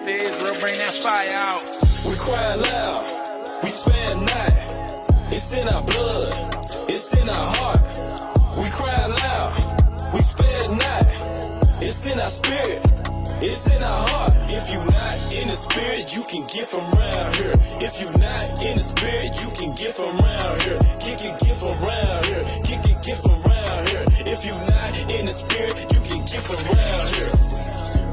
Mr. Israel, bring that fire out. We cry loud, we spare not. It's in our blood, it's in our heart. We cry loud, we spare not. It's in our spirit, it's in our heart. If you not in the spirit, you can get from around here. If you not in the spirit, you can get from around here. Get from around here. Get from around here. If you not in the spirit, you can get from around here.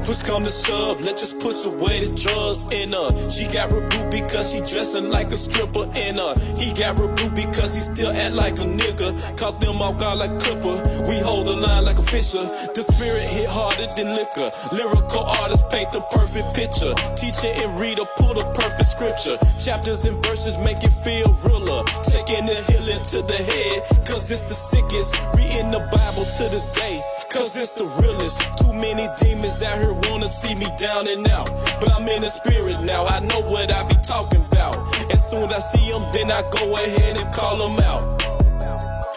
Push come to shove, let's just push away the drugs in her. She got rebuked because she dressing like a stripper in her. He got rebuked because he still act like a nigga. Caught them off guard like Clipper. We hold the line like a fisher. The spirit hit harder than liquor. Lyrical artists paint the perfect picture. Teacher and reader pull the perfect scripture. Chapters and verses make it feel realer. Taking the healing to the head, cause it's the sickest. Reading the Bible to this day, cause it's the realest. Too many demons out here wanna see me down and out, but I'm in the spirit now, I know what I be talking about. As soon as I see them, then I go ahead and call them out.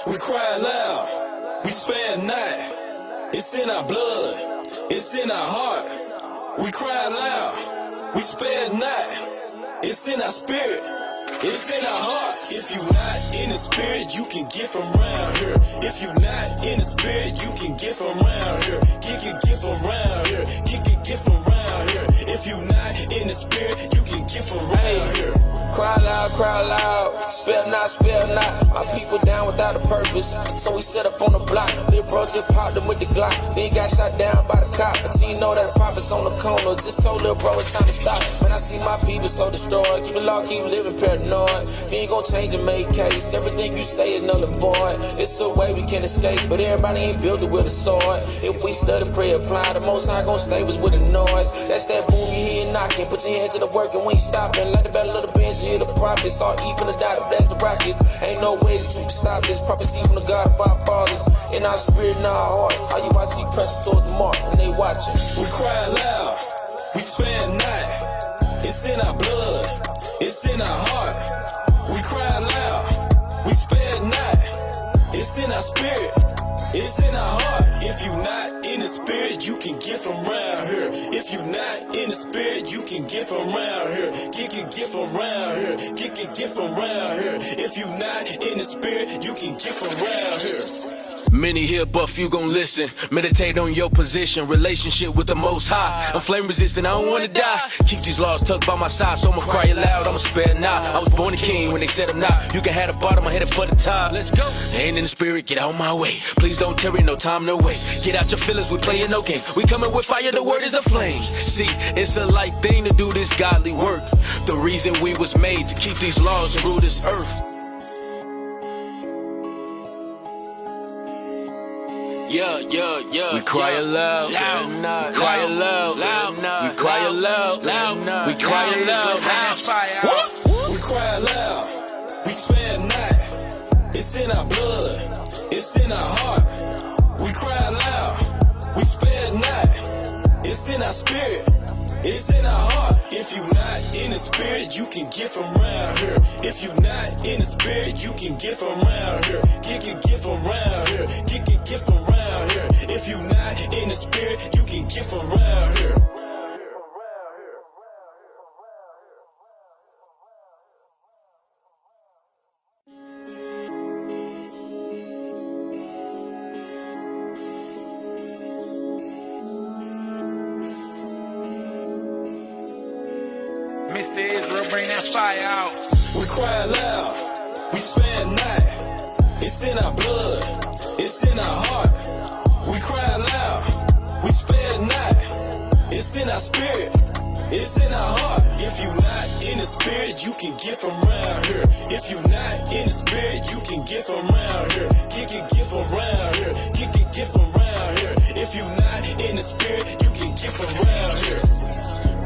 We cry loud, we spare not. It's in our blood, it's in our heart. We cry loud, we spare not. It's in our spirit, it's in our heart. If you not in the spirit, you can get from around here. If you not in the spirit, you can get from around here. Get from around here. Get from around here. If you not in the spirit, you can get from around here. Cry loud, spare not. My people down without a purpose, so we set up on the block. Lil' bro just popped him with the Glock, then he got shot down by the cop. But you know that the prophet's on the corner. Just told lil' bro it's time to stop. When I see my people so destroyed, keep it low, keep living paranoid. We ain't gon' change and make case. Everything you say is null and void. It's a way we can escape, but everybody ain't built it with a sword. If we study, pray, apply, the most high gon' save us with a noise. That's that boom, you hear knocking. Put your hands to the work and we ain't stopping. Like the battle of the bench, you hear the prophets. All even the dot, blast the rockets. Ain't no way that you can stop this prophecy from the God of our fathers. In our spirit and our hearts, IUIC pressing towards the mark and they watching. We cry loud, we spare not. It's in our blood, it's in our heart. We cry loud, we spare not. It's in our spirit, it's in our heart. If you not in the spirit, you can get from around here. If you not in the spirit, you can get from around here. Get from around here. Get from around here. If you not in the spirit, you can get from around here. Many hear, but few gon' listen. Meditate on your position, relationship with the Most High. I'm flame resistant, I don't wanna die. Keep these laws tucked by my side, so I'ma cry aloud, I'ma spare not. I was born a king when they said I'm not. You can have the bottom, I headed for the top. Let's go. Ain't in the spirit, get out my way. Please don't tarry, no time, no waste. Get out your feelings, we playing no game. We coming with fire, the word is the flames. See, it's a light thing to do this godly work. The reason we was made to keep these laws and rule this earth. Yeah. We cry aloud, we cry aloud, we cry aloud, we cry aloud. We cry loud, we spare not. It's in our blood, it's in our heart. We cry loud, we spare not. It's in our spirit, it's in our heart. If you not in the spirit, you can get from around here. If you not in the spirit, you can get from around here. Get from around here. Get from around here. If you not in the spirit, you can get from around here. Mr. Israel, bring that fire out. We cry loud, we spare not. It's in our blood, it's in our heart. We cry loud, we spare not. It's in our spirit, it's in our heart. If you not in the spirit, you can get from around here. If you not in the spirit, you can get from around here. Get from around here. Get from around here. If you not in the spirit, you can get from around here.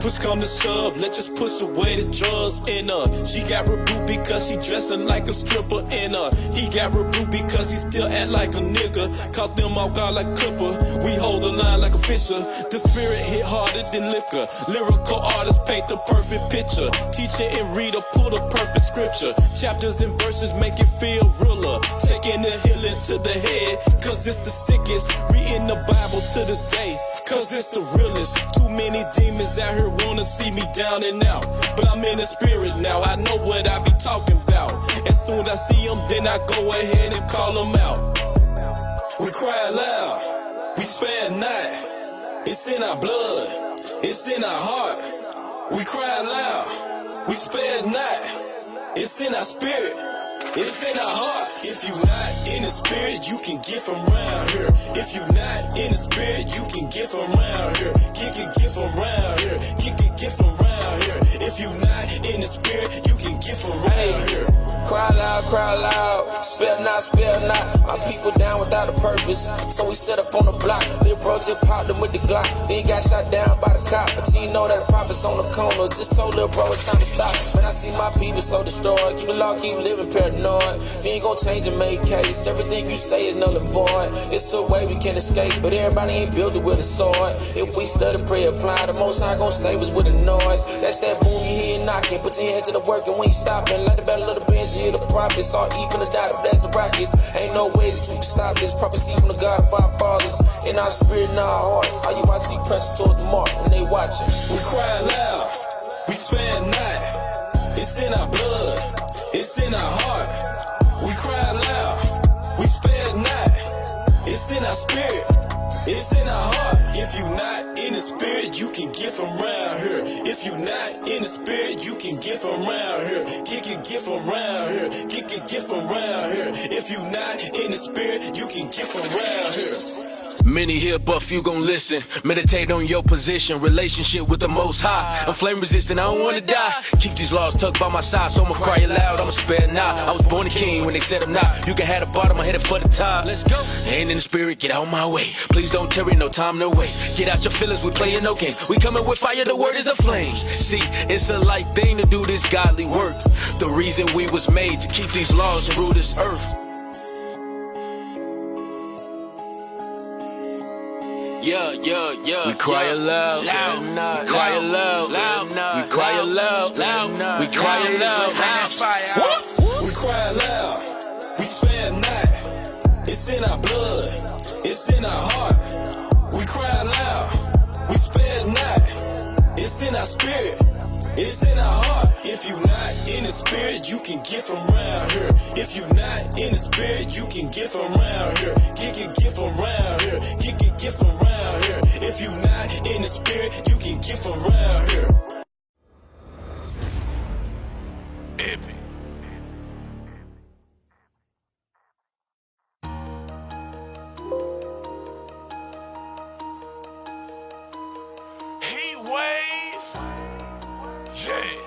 Push come to shove, let's just push away the drugs in her. She got rebuked because she dressing like a stripper in her. He got rebuked because he still act like a nigga. Caught them off guard like Clipper. We hold the line like a fisher. The spirit hit harder than liquor. Lyrical artists paint the perfect picture. Teacher and reader pull the perfect scripture. Chapters and verses make it feel realer. Taking the healing to the head, cause it's the sickest. Reading the Bible to this day, cause it's the realest. Too many demons out here wanna see me down and out, but I'm in the spirit now, I know what I be talking about. As soon as I see them, then I go ahead and call them out. We cry loud, we spare not. It's in our blood, it's in our heart. We cry loud, we spare not. It's in our spirit, it's in our heart. If you not in the spirit, you can get from around here. If you not in the spirit, you can get from around here. Get from around here. Get from around here. If you not in the spirit, you can get from around here. Cry loud, spare not. My people down without a purpose, so we set up on the block. Lil' bro just popped him with the Glock, then he got shot down by the cop. But you know that the prophet's on the corner. Just told lil' bro it's time to stop. When I see my people so destroyed, keep it low, keep living paranoid. We ain't gon' change and make case. Everything you say is null and void. It's a way we can escape, but everybody ain't built it with a sword. If we study, pray, apply, the most high gon' save us with a noise. That's that boom you hear knocking. Put your hands to the work and we ain't stopping. Like the battle of the bench, you hear the prophets. All even the dot, blast the rockets. Ain't no way that you can stop this prophecy from the God of our fathers. In our spirit and our hearts, IUIC pressing towards the mark and they watching. We cry loud, we spare not. It's in our blood, it's in our heart. We cry loud, we spare not. It's in our spirit, it's in our heart. If you not in the spirit, you can get from around here. If you not in the spirit, you can get from around here. Get from around here. Get from around here. If you not in the spirit, you can get from around here. Many hear, but few gon' listen. Meditate on your position, relationship with the Most High. I'm flame resistant, I don't wanna die. Keep these laws tucked by my side, so I'ma cry it loud, I'ma spare not. I was born a king when they said I'm not. You can have the bottom, I headed for the top. Let's go. Ain't in the spirit, get out my way. Please don't tarry, no time, no waste. Get out your feelings, we playing no game. We coming with fire, the word is the flames. See, it's a light thing to do this godly work. The reason we was made to keep these laws and rule this earth. Yeah. We cry aloud, we cry aloud, we cry aloud, we cry aloud. We cry loud, we spare not. It's in our blood, it's in our heart. We cry loud, we spare not. It's in our spirit, it's in our heart. If you not in the spirit, you can get from around here. If you not in the spirit, you can get from around here. Get from around here. Get from around here. If you not in the spirit, you can get from around here. Epic. Heat wave. Yeah.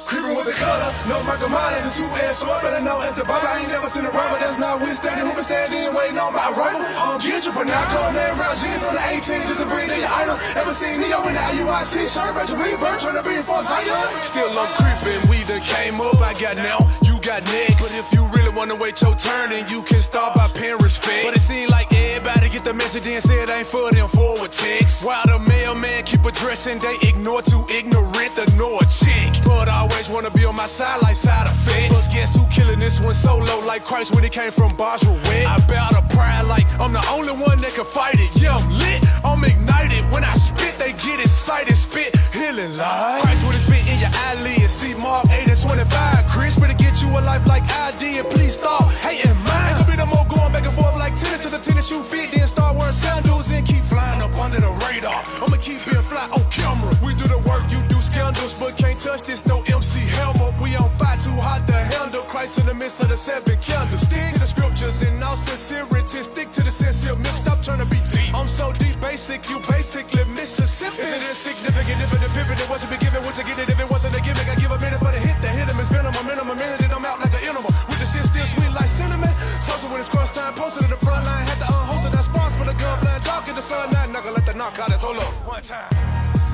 Creeping with the cutter, no my command is a two-edged sword, but I know it's the Bible. I ain't never seen a rubber that's not withstanding. Who been standing waiting on my rifle? Get you, but now cold name round jeans on the 18 just to bring in your idol. Ever seen Neo in the IUIC shirt, but you rebirth trying to reinforce Zion? Still I'm creeping, we done came up, I got now, you got next. But if you really wanna wait your turn, then you can start by paying respect. But it seems like everybody get the message and say it ain't for them forward text. While the mailman keep addressing, they ignore too ignorant to know a chick. But I always wanna be on my side like side effects. But guess who killing this one solo like Christ when he came from Basra wet? I bow to pride like I'm the only one that can fight it. Yeah, I'm lit, I'm ignited. When I spit, they get excited. Spit, healing life. Christ with his spit in your eyelid. See Mark 8 and 25. Chris, better get you a life like I did. Please stop hating mine. Ain't gonna be no more going back and forth like tennis to the tennis shoe fit. Then start wearing sandals and keep flying up under the radar. I'ma keep being fly on camera. We do the work, you do scandals, but can't touch this. No MC helmet. We on fire, too hot to handle. Christ in the midst of the seven candles. Stick to the scriptures in all sincerity. Stick to the sincere milk. Stop trying to be deep. I'm so deep, basic. You basically Mississippi. Is it insignificant if it pivot? It wasn't be given. Would you get it if it wasn't a gimmick? I give a minute for the hit. The hit him is venom. A minimum minute and I'm out like an animal. With the shit still sweet like cinnamon. Toasted when it's cross time. Posted to the front line. Had to unhost it. That sparks for the gun flying dark in the sun. Now not gonna let the narcotics hold up. One time.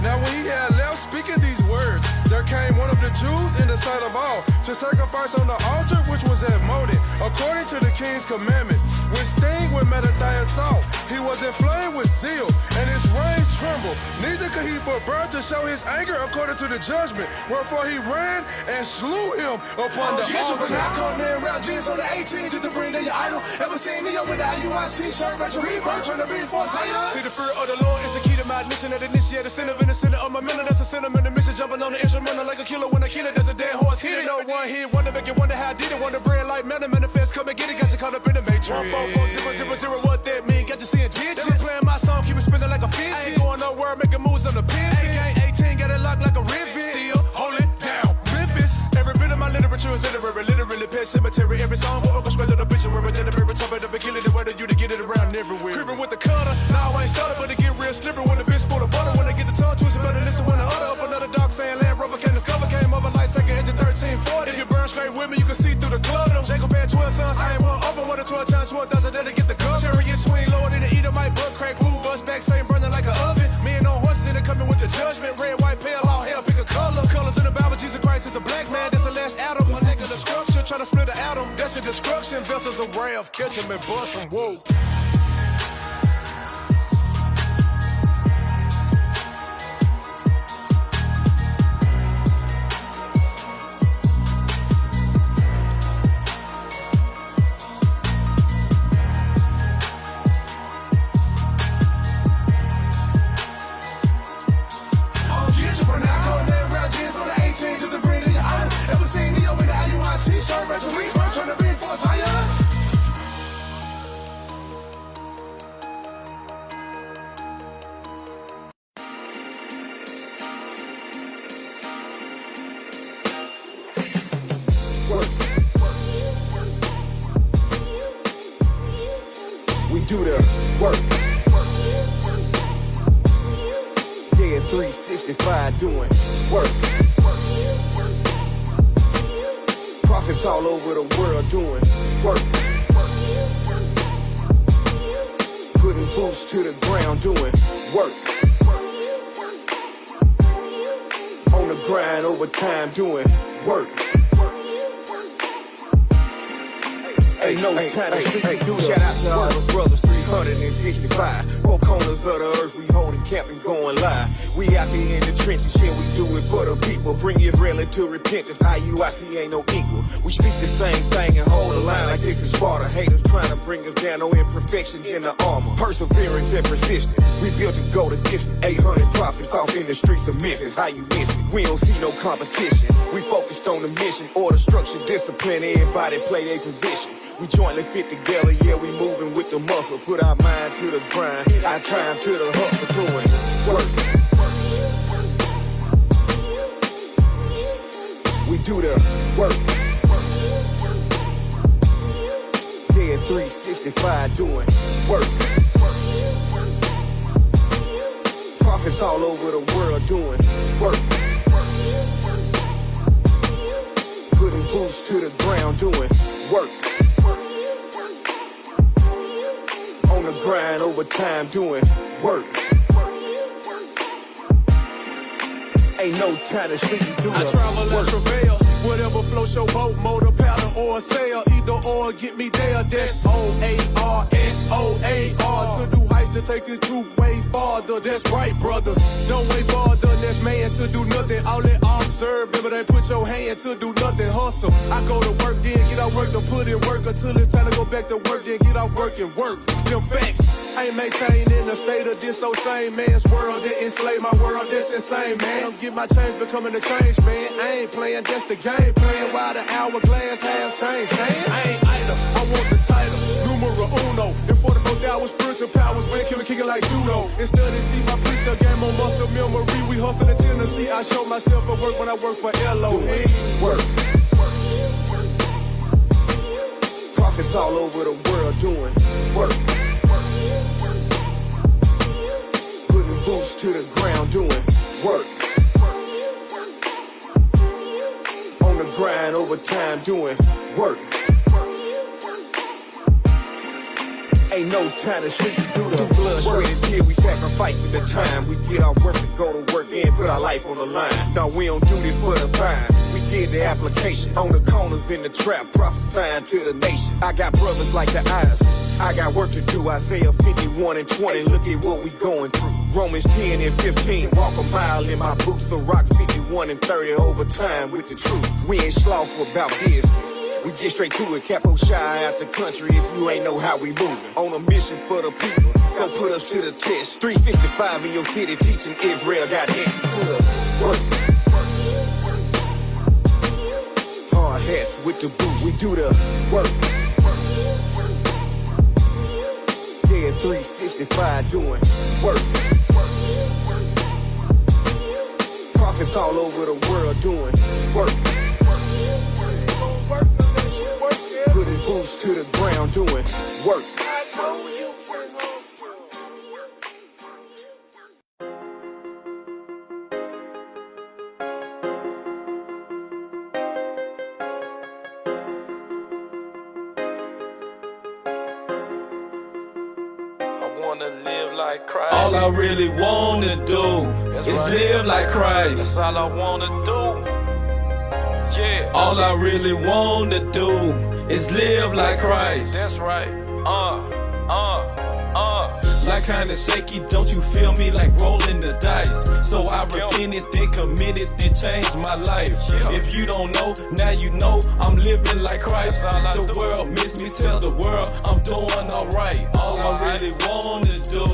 Now when he had left speaking these words, there came one of the Jews in the sight of all to sacrifice on the altar which was at Modin, according to the king's commandment, which thing with Mattathias saw. He was inflamed with zeal, and his reins trembled. Neither could he forbear to show his anger according to the judgment. Wherefore he ran and slew him upon the altar. Now come there around jeans on the 18 just to bring in your idol. Ever seen Neo with the IUIC shirt, but your rebirth trying to be for Zion? See, the fear of the Lord is the key to my ignition. That initiate the sin of in the center of my mental. That's a sentiment, the mission. Jumping on the instrumental like a killer when I kill it. There's a dead horse hit it. No one hit, wonder make you wonder how I did it. Wonder bread like metal manifest, come and get it. Got you caught up in the matrix. 14400, what that mean? Got you seeing digits. Never playing my song, keep it spinning like a fish. Ain't going nowhere, making moves on the pivot. Gang 18, got it locked like a rivet. Still hold it down, Memphis. Every bit of my literature is literally pet cemetery. Every song will orchestrate the obituary. Then the river chop it up and kill it. The way to you to get it around everywhere. Creeping with the cutter, now I ain't started, but it get real slippery when the bitch full of butter. When I get the tongue twisted, better listen when I utter up another dark saying Land Rover can't discover. Came over light second engine 1340. If you burn straight with me, you can see through the clutter. Jacob had 12 sons, I ain't one open. One to 12 times 12,000, that'll get the gun. Chariot swing lower than the eater, my butt crack, blue bust back, same burning like an oven. Me and no horses in it coming with the judgment. Red, white, pale, all hell, pick a color. Colors in the Bible, Jesus Christ is a black man. That's the last Adam, my nigga, the structure. Try to split the atom, that's a destruction. Vessels of wrath, catch him and bust him, whoa. Shirt, but your rebirth trying to be for Zion. We do the work. Yeah, 365 doing work. Prophets all over the world doing work. Putting boots to the ground doing work. On the grind over time doing work. Ain't no time to sleep, do shout out to all the brothers, 365. Four corners of the earth, we holding camp and going live. We out there in the trenches, yeah, we do it for the people. Bring Israel to repentance, IUIC ain't no equal. We speak the same thing and hold the line like this is Sparta. Haters trying to bring us down, no imperfections in the armor. Perseverance and persistence, we built to go the distance. 800 prophets off in the streets of Memphis, how you miss it? We don't see no competition, we focused on the mission. Order, structure, discipline, everybody play their position. We jointly fit together, yeah, we moving with the muscle. Put our mind to the grind, our time to the hustle, doing work. We do the work. Yeah, 365 doing work. Prophets all over the world doing work. Putting boots to the ground doing work. On the grind over time doing work. Ain't no time to sleep, you do I travel and travail, whatever floats your boat, motor, paddle, or sail. Either or, get me there, that's OARSOAR. To do heights to take the truth way farther, that's right, brothers. Don't wait for the next man to do nothing, all that observe. Never they put your hand to do nothing, hustle. I go to work, then get out work to put in work until it's time to go back to work, then get out work and work. Them facts. I ain't maintained in the state of this old same man's world that enslaved my world, that's insane, man. Get my change becoming a change, man. I ain't playing, that's the game plan. While the hourglass have changed, man. I ain't idle, I want the title, numero uno. In 44,000 spiritual powers, man, kicking like judo. Instead of see my precept game on muscle memory, we hustle in Tennessee. I show myself at work when I work for LOE. Work. Prophets all over the world doing work. Boots to the ground doing work. On the grind over time doing work. Ain't no time to sleep, you do the blood, sweat, and tears. We sacrifice for the time. We get off work to go to work and put our life on the line. No, we don't do this for the vine. We did the application on the corners in the trap, prophesying to the nation. I got brothers like the eyes. I got work to do. Isaiah 51 and 20. Look at what we going through. Romans 10 and 15. Walk a mile in my boots. So rock 51 and 30 overtime with the truth. We ain't slothful about business. We get straight to it. Capo shy out the country if you ain't know how we moving. On a mission for the people. Go put us to the test. 365 in your city teaching Israel. Goddamn, put us work. Hard hats with the boots. We do the work. Yeah, 365 doing work. Prophets all over the world doing work. Putting boots to the ground doing work. All I really wanna do is live like Christ. That's all I wanna do. Yeah. All I really wanna do is live like Christ. That's right. Like kinda shaky, don't you feel me? Like rolling the dice. So I repented, then committed, then changed my life. If you don't know, now you know. I'm living like Christ. The world miss me, tell the world I'm doing alright. All I really wanna do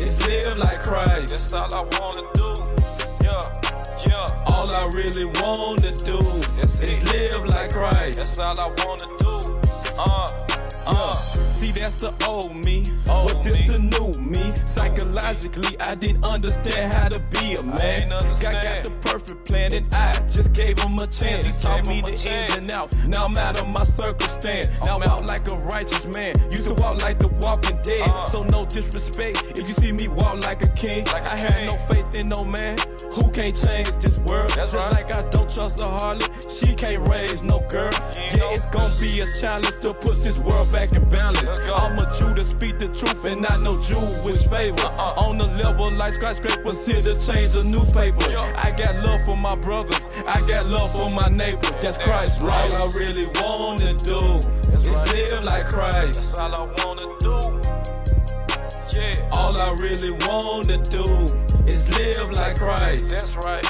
is live like Christ. That's all I wanna do. All I really wanna do is live like Christ. That's all I wanna do. See, that's the old me, but this the new me. Psychologically, I didn't understand how to be a man. Got the perfect plan and I just gave him a chance. He taught me the ins and out. Now I'm out of my circumstance. Now I walk like a righteous man. Used to walk like the walking dead. So no disrespect if you see me walk like a king. I have no faith in no man who can't change this world. Just like I don't trust a harlot, she can't raise no girl. Yeah, it's gonna be a challenge to put this world back in balance. I'm a Jew to speak the truth and not no Jewish favor. On the level like skyscrapers here to change the newspaper. I got love for my brothers, I got love for my neighbors. That's Christ, right? All I really wanna do is live like Christ. That's all I wanna do. Yeah. All I really wanna do is live like Christ. That's right.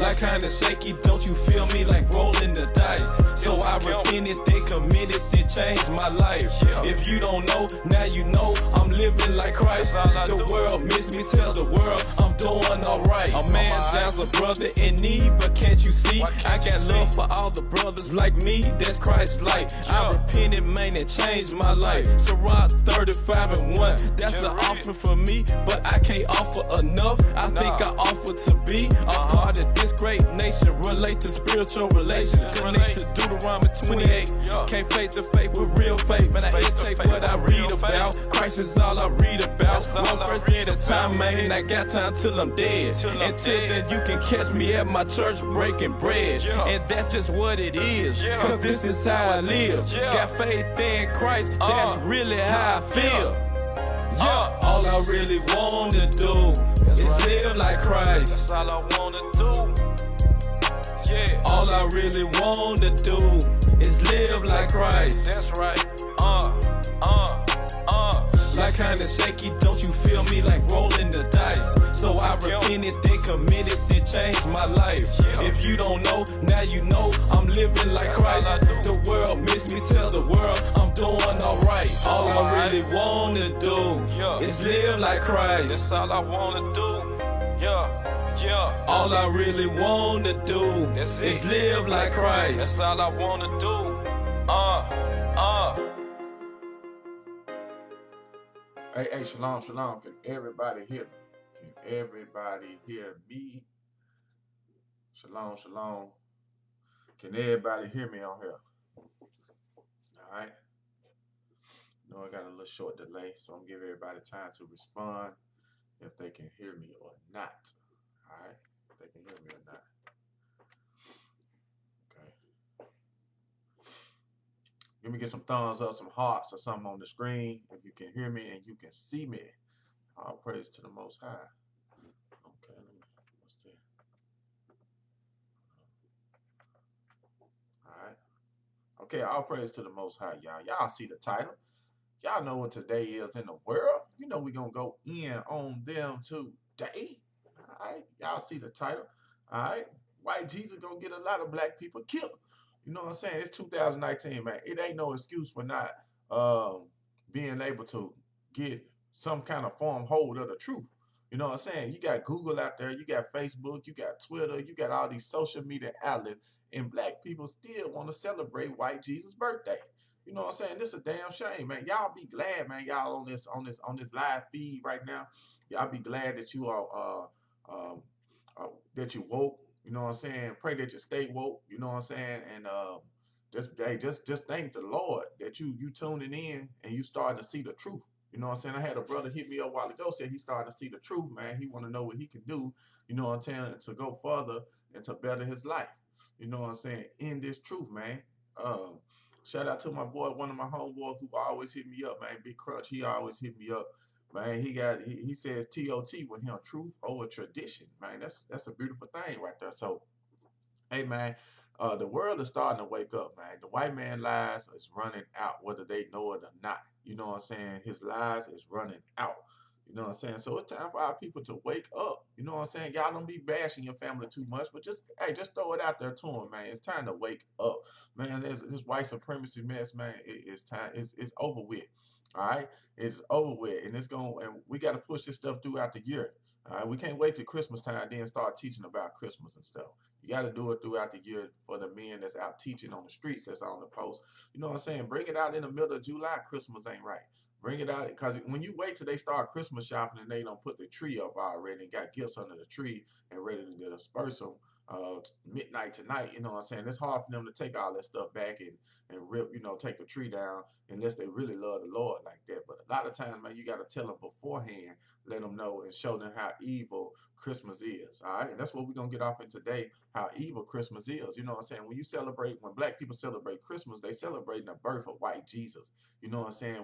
Like kinda shaky, don't you feel me? Like rolling the dice. So I repented, then committed, then changed my life. If you don't know, now you know. I'm living like Christ. The world miss me, tell the world I'm doing alright. A man sounds a brother in need, but can't you see? I got love for all the brothers like me. That's Christ's life. I repented, man, and changed my life. Sirach 35 and 1. That's an offer for me, but I can't offer enough. I think I offer to be a part of this great nation. Relate to spiritual relations. Connect to Deuteronomy 28. Can't fake the faith with real faith. And I take what I read about. Christ is all I read about. One verse at a time, man. I got time till I'm dead. Until then, you can catch me at my church breaking bread. And that's just what it is. Cause this is how I live. Got faith in Christ. That's really how I feel. All I really wanna do is live like Christ. That's all I wanna do. All I really wanna do is live like Christ. That's right. Like kinda shaky, don't you feel me? Like rolling the dice. So I repented, then committed, then changed my life. If you don't know, now you know. I'm living like Christ. The world miss me, tell the world I'm doing alright. All I really wanna do is live like Christ. That's all I wanna do. All I really wanna do is live like Christ. That's all I wanna do. Hey, shalom, shalom. Can everybody hear me? Can everybody hear me? Shalom, shalom. Can everybody hear me on here? All right. No, I got a little short delay, so I'm giving everybody time to respond if they can hear me or not. All right, if they can hear me or not. Okay. Let me get some thumbs up, some hearts or something on the screen if you can hear me and you can see me. All praise to the Most High. Okay, what's that? All right. Okay, all praise to the Most High, y'all. Y'all see the title. Y'all know what today is in the world. You know we're going to go in on them today. All right, y'all see the title. All right, white Jesus going to get a lot of black people killed. You know what I'm saying? It's 2019, man. It ain't no excuse for not being able to get some kind of form hold of the truth. You know what I'm saying? You got Google out there, you got Facebook, you got Twitter, you got all these social media outlets, and black people still want to celebrate white Jesus' birthday. You know what I'm saying? This is a damn shame, man. Y'all be glad, man. Y'all on this live feed right now. Y'all be glad that you are that you woke. You know what I'm saying? Pray that you stay woke. You know what I'm saying? And just thank the Lord that you tuning in and you starting to see the truth. You know what I'm saying? I had a brother hit me up a while ago, said he started to see the truth, man. He want to know what he can do, you know what I'm saying, to go further and to better his life. You know what I'm saying? In this truth, man. Shout out to my boy, one of my homeboys who always hit me up, man. Big Crutch, he always hit me up. Man, he says TOT with him, truth over tradition, man. That's a beautiful thing right there. So hey man, the world is starting to wake up, man. The white man lies is running out, whether they know it or not. You know what I'm saying? His lies is running out. You know what I'm saying? So it's time for our people to wake up. You know what I'm saying? Y'all don't be bashing your family too much, but just just throw it out there to them, man. It's time to wake up, man. This white supremacy mess, man. It's time. It's over with. All right, it's over with, and and we got to push this stuff throughout the year. All right, we can't wait till Christmas time then start teaching about Christmas and stuff. You got to do it throughout the year for the men that's out teaching on the streets, that's on the post. You know what I'm saying? Bring it out in the middle of July. Christmas ain't right. Bring it out because when you wait till they start Christmas shopping and they don't put the tree up already and got gifts under the tree and ready to disperse them midnight tonight, you know what I'm saying? It's hard for them to take all that stuff back and rip, take the tree down unless they really love the Lord like that. But a lot of times, man, you got to tell them beforehand, let them know and show them how evil Christmas is. All right. And that's what we're going to get off in today, how evil Christmas is. You know what I'm saying? When black people celebrate Christmas, they celebrate the birth of white Jesus. You know what I'm saying?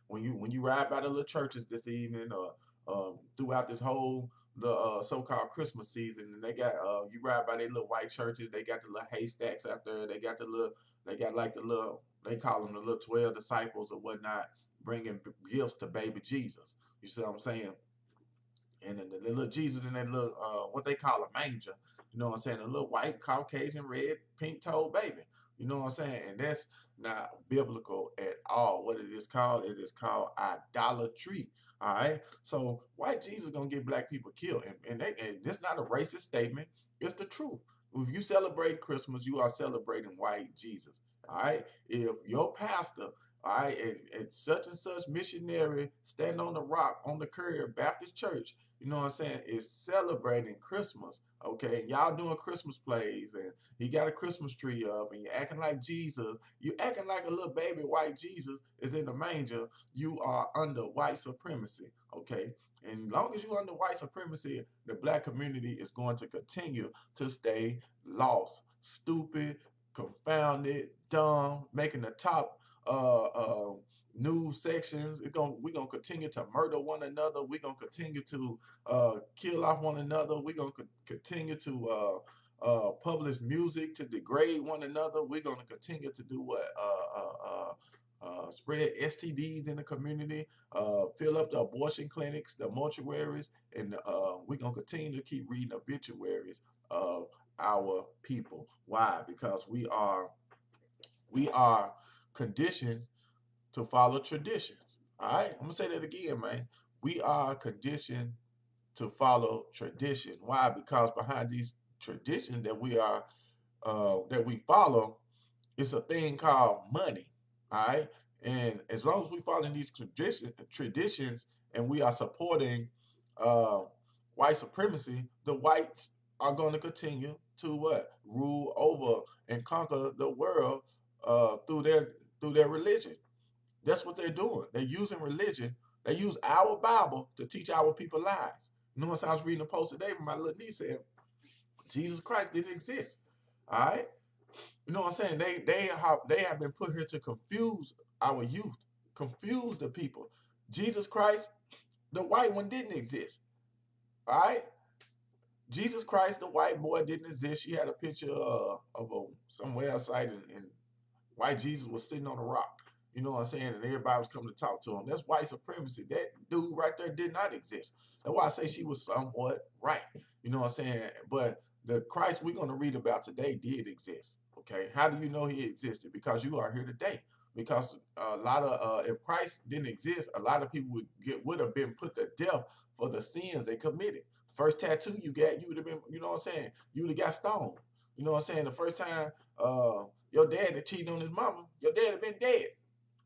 When you ride by the little churches this evening or throughout this whole the so-called Christmas season, and they got you ride by their little white churches, they got the little haystacks out there, they got like the little, they call them the little 12 disciples or whatnot, bringing gifts to baby Jesus. You see what I'm saying? And then the little Jesus in that little what they call a manger. You know what I'm saying? A little white, Caucasian, red, pink-toed baby. You know what I'm saying? And that's not biblical at all. What it is called idolatry. All right. So white Jesus gonna get black people killed, and it's not a racist statement. It's the truth. If you celebrate Christmas, you are celebrating white Jesus. All right. If your pastor, all right, and such and such missionary stand on the rock on the curb Baptist church, you know what I'm saying, is celebrating Christmas, okay? And y'all doing Christmas plays, and he got a Christmas tree up, and you're acting like Jesus. You acting like a little baby white Jesus is in the manger. You are under white supremacy, okay? And as long as you're under white supremacy, the black community is going to continue to stay lost, stupid, confounded, dumb, making the top news sections. We're gonna continue to murder one another. We're gonna continue to kill off one another. We're gonna continue to publish music to degrade one another. We're gonna continue to do what spread STDs in the community, fill up the abortion clinics, the mortuaries, and we're gonna continue to keep reading obituaries of our people. Why? Because we are conditioned to follow traditions. All right, I'm gonna say that again, man. We are conditioned to follow tradition. Why? Because behind these traditions that we follow, it's a thing called money. All right, and as long as we follow these traditions, and we are supporting uh, white supremacy, the whites are going to continue to what, rule over and conquer the world through their religion. That's what they're doing. They're using religion. They use our Bible to teach our people lies. You know what I was reading a post today from my little niece said, Jesus Christ didn't exist. All right? You know what I'm saying? They have been put here to confuse our youth, confuse the people. Jesus Christ, the white one, didn't exist. All right? Jesus Christ, the white boy, didn't exist. She had a picture of some website in White Jesus was sitting on a rock. You know what I'm saying? And everybody was coming to talk to him. That's white supremacy. That dude right there did not exist. That's why I say she was somewhat right. You know what I'm saying? But the Christ we're going to read about today did exist. Okay. How do you know he existed? Because you are here today. Because a lot of if Christ didn't exist, a lot of people would have been put to death for the sins they committed. First tattoo you got, you would have been, you know what I'm saying? You would have got stoned. You know what I'm saying? The first time your dad had cheated on his mama, your dad had been dead,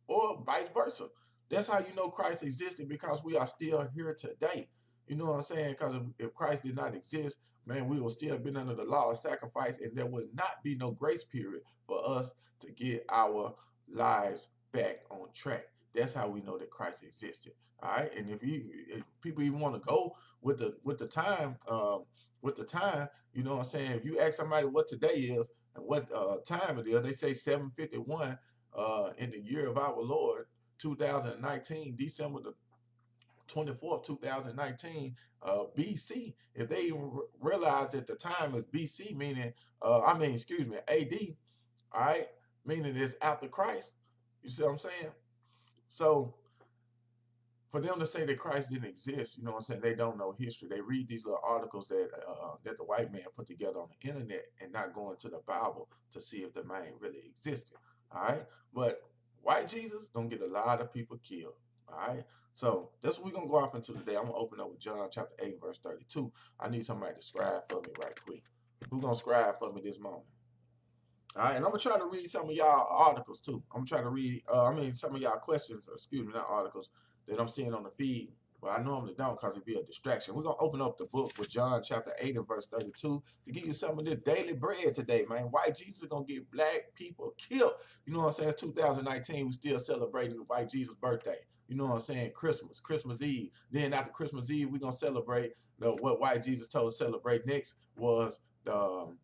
or vice versa. That's how you know Christ existed, because we are still here today. You know what I'm saying? Because if Christ did not exist, man, we would still have been under the law of sacrifice, and there would not be no grace period for us to get our lives back on track. That's how we know that Christ existed. All right, and if people even want to go with the time, you know what I'm saying? If you ask somebody what today is and what time it is, they say 7:51 in the year of our Lord 2019, December the 24th, 2019, BC. If they even realize that the time is BC, meaning excuse me, AD, all right, meaning it's after Christ. You see what I'm saying? So for them to say that Christ didn't exist, you know what I'm saying? They don't know history. They read these little articles that the white man put together on the internet, and not going to the Bible to see if the man really existed. All right, but white Jesus gonna get a lot of people killed. All right, so that's what we're gonna go off into today. I'm gonna open up with John chapter 8, verse 32. I need somebody to scribe for me right quick. Who gonna scribe for me this moment? All right, and I'm gonna try to read some of y'all articles too. I'm gonna try to read, some of y'all questions, excuse me, not articles, that I'm seeing on the feed. But I normally don't, because it'd be a distraction. We're gonna open up the book with John chapter 8 and verse 32 to give you some of this daily bread today, man. White Jesus gonna get black people killed. You know what I'm saying? 2019, we still celebrating white Jesus' birthday. You know what I'm saying? Christmas Eve. Then after Christmas Eve, we're gonna celebrate what white Jesus told us to celebrate next was the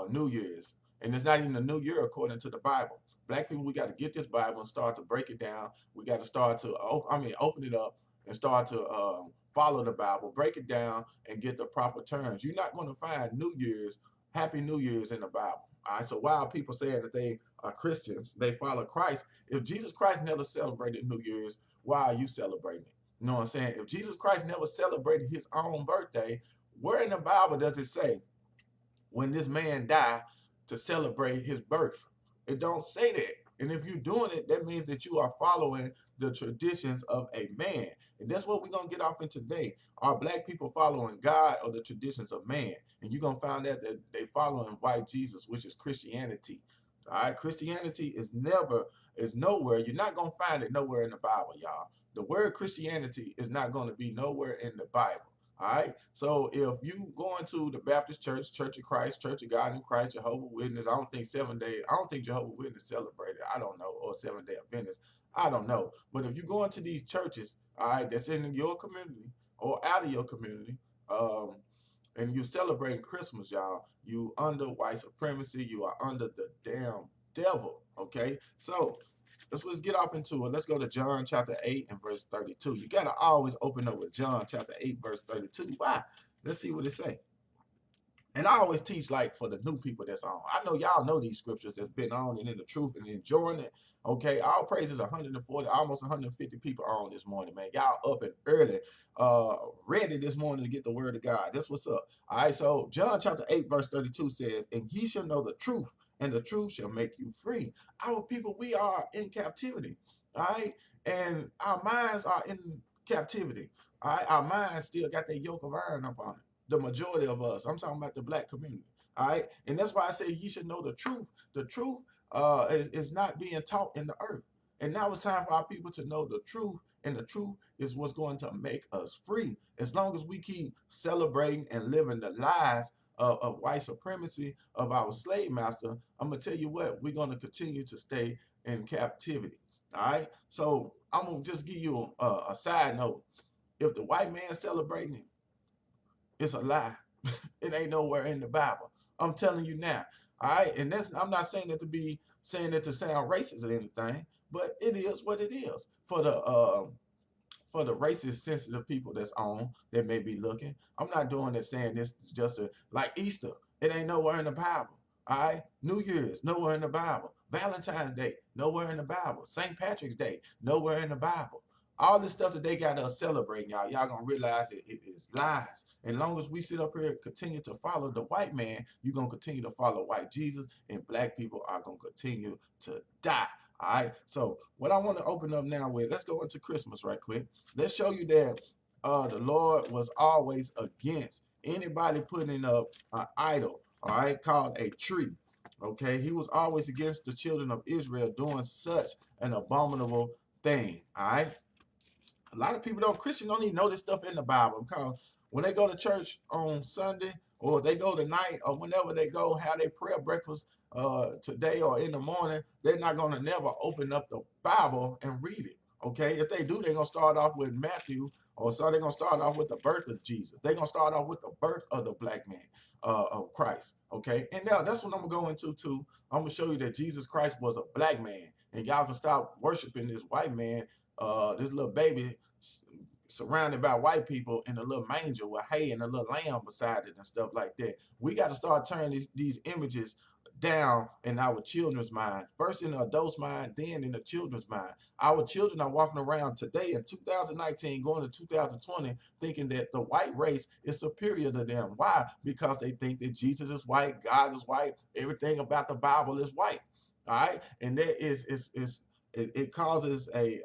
New Year's. And it's not even a new year according to the Bible. Black people, we got to get this Bible and start to break it down. We got to start to, open it up and start to follow the Bible, break it down, and get the proper terms. You're not going to find Happy New Year's in the Bible. All right, so while people saying that they are Christians, they follow Christ, if Jesus Christ never celebrated New Year's, why are you celebrating it? You know what I'm saying? If Jesus Christ never celebrated his own birthday, where in the Bible does it say, when this man died, to celebrate his birth? It don't say that. And if you're doing it, that means that you are following the traditions of a man. And that's what we're going to get off in today. Are black people following God or the traditions of man? And you're going to find out that they following white Jesus, which is Christianity. All right, Christianity is nowhere. You're not going to find it nowhere in the Bible, y'all. The word Christianity is not going to be nowhere in the Bible. All right. So if you going to the Baptist Church, Church of Christ, Church of God in Christ, Jehovah's Witness, I don't think Jehovah's Witness celebrated. I don't know, or Seventh-day Adventist. I don't know. But if you go into these churches, all right, that's in your community or out of your community, and you celebrating Christmas, y'all, you under white supremacy. You are under the damn devil. Okay. So let's get off into it. Let's go to John chapter 8 and verse 32. You got to always open up with John chapter 8, verse 32. Why? Let's see what it say. And I always teach, like, for the new people that's on. I know y'all know these scriptures that's been on and in the truth and enjoying it. Okay, all praises 140, almost 150 people on this morning, man. Y'all up and early, ready this morning to get the word of God. That's what's up. All right, so John chapter 8, verse 32 says, and ye shall know the truth, and the truth shall make you free. Our people, we are in captivity. All right, and our minds are in captivity. All right, our minds still got that yoke of iron up on it. The majority of us. I'm talking about the black community. All right. And that's why I say you should know the truth. The truth is not being taught in the earth. And now it's time for our people to know the truth. And the truth is what's going to make us free. As long as we keep celebrating and living the lies of white supremacy, of our slave master, I'm going to tell you what, we're going to continue to stay in captivity. All right. So I'm going to just give you a side note. If the white man celebrating it, it's a lie. It ain't nowhere in the Bible. I'm telling you now. All right. And I'm not saying that to sound racist or anything, but it is what it is. For the racist sensitive people that's on that may be looking. I'm not doing it saying this just like Easter. It ain't nowhere in the Bible. All right, New Year's, nowhere in the Bible. Valentine's Day, nowhere in the Bible. St. Patrick's Day, nowhere in the Bible. All this stuff that they got us celebrating, y'all gonna realize it is lies. As long as we sit up here and continue to follow the white man, you're gonna continue to follow white Jesus, and black people are gonna continue to die. All right. So what I want to open up now with, let's go into Christmas right quick. Let's show you that the Lord was always against anybody putting up an idol, all right, called a tree. Okay, he was always against the children of Israel doing such an abominable thing. All right. A lot of people Christians don't even know this stuff in the Bible, because when they go to church on Sunday, or they go tonight, or whenever they go have their prayer breakfast today or in the morning, they're not going to never open up the Bible and read it. Okay, if they do, they're going to start off with Matthew, or so they're going to start off with the birth of Jesus. They're going to start off with the birth of the black man, of Christ. Okay, and now that's what I'm going to go into too. I'm going to show you that Jesus Christ was a black man, and y'all can stop worshiping this white man, this little baby surrounded by white people in a little manger with hay and a little lamb beside it and stuff like that. We got to start turning these images down in our children's mind. First in the adult's mind, then in the children's mind. Our children are walking around today in 2019, going to 2020, thinking that the white race is superior to them. Why? Because they think that Jesus is white, God is white, everything about the Bible is white. All right, and that it causes a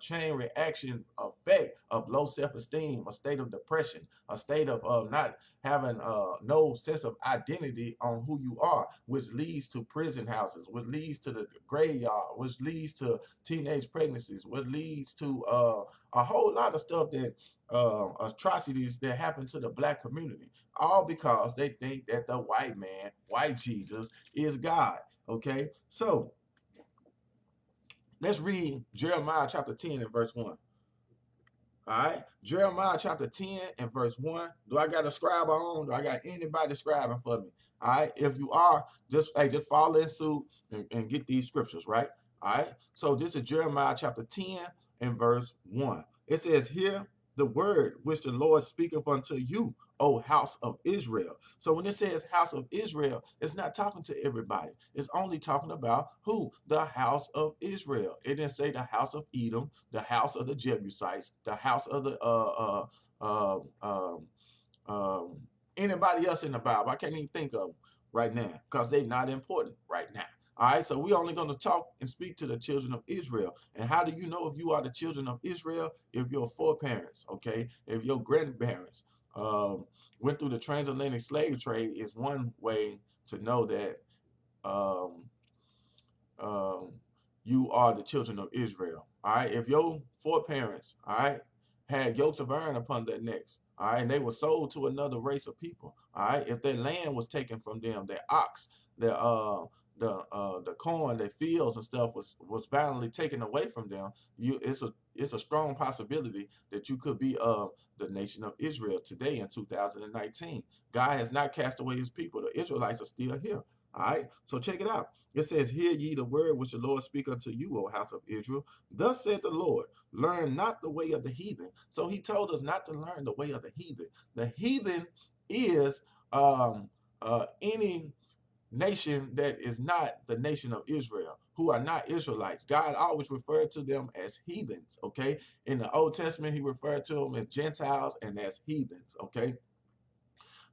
chain reaction effect of low self-esteem, a state of depression, a state of not having no sense of identity on who you are, which leads to prison houses, which leads to the graveyard, which leads to teenage pregnancies, which leads to a whole lot of stuff that atrocities that happen to the black community, all because they think that the white man, white Jesus, is God. Okay, so let's read Jeremiah chapter 10 and verse 1. All right. Jeremiah chapter 10 and verse 1. Do I got a scribe on? Do I got anybody scribing for me? All right. If you are, just follow in suit and get these scriptures, right? All right. So this is Jeremiah chapter 10 and verse 1. It says, "Hear the word which the Lord speaketh unto you, O house of Israel." So when it says house of Israel, it's not talking to everybody. It's only talking about who? The house of Israel. It didn't say the house of Edom, the house of the Jebusites, the house of the anybody else in the Bible. I can't even think of them right now because they're not important right now. All right, so we're only going to talk and speak to the children of Israel. And how do you know if you are the children of Israel? If your foreparents, okay, if your grandparents went through the transatlantic slave trade, is one way to know that you are the children of Israel. All right, if your foreparents, all right, had yokes of iron upon their necks, all right, and they were sold to another race of people, all right, if their land was taken from them, their ox, the corn, their fields and stuff was violently taken away from them, it's a strong possibility that you could be of the nation of Israel today in 2019. God has not cast away his people. The Israelites are still here. All right, so check it out. It says, "Hear ye the word which the Lord speak unto you, O house of Israel. Thus said the Lord, learn not the way of the heathen." So he told us not to learn the way of the heathen. The heathen is any nation that is not the nation of Israel, who are not Israelites. God always referred to them as heathens, okay? In the Old Testament, he referred to them as Gentiles and as heathens, okay?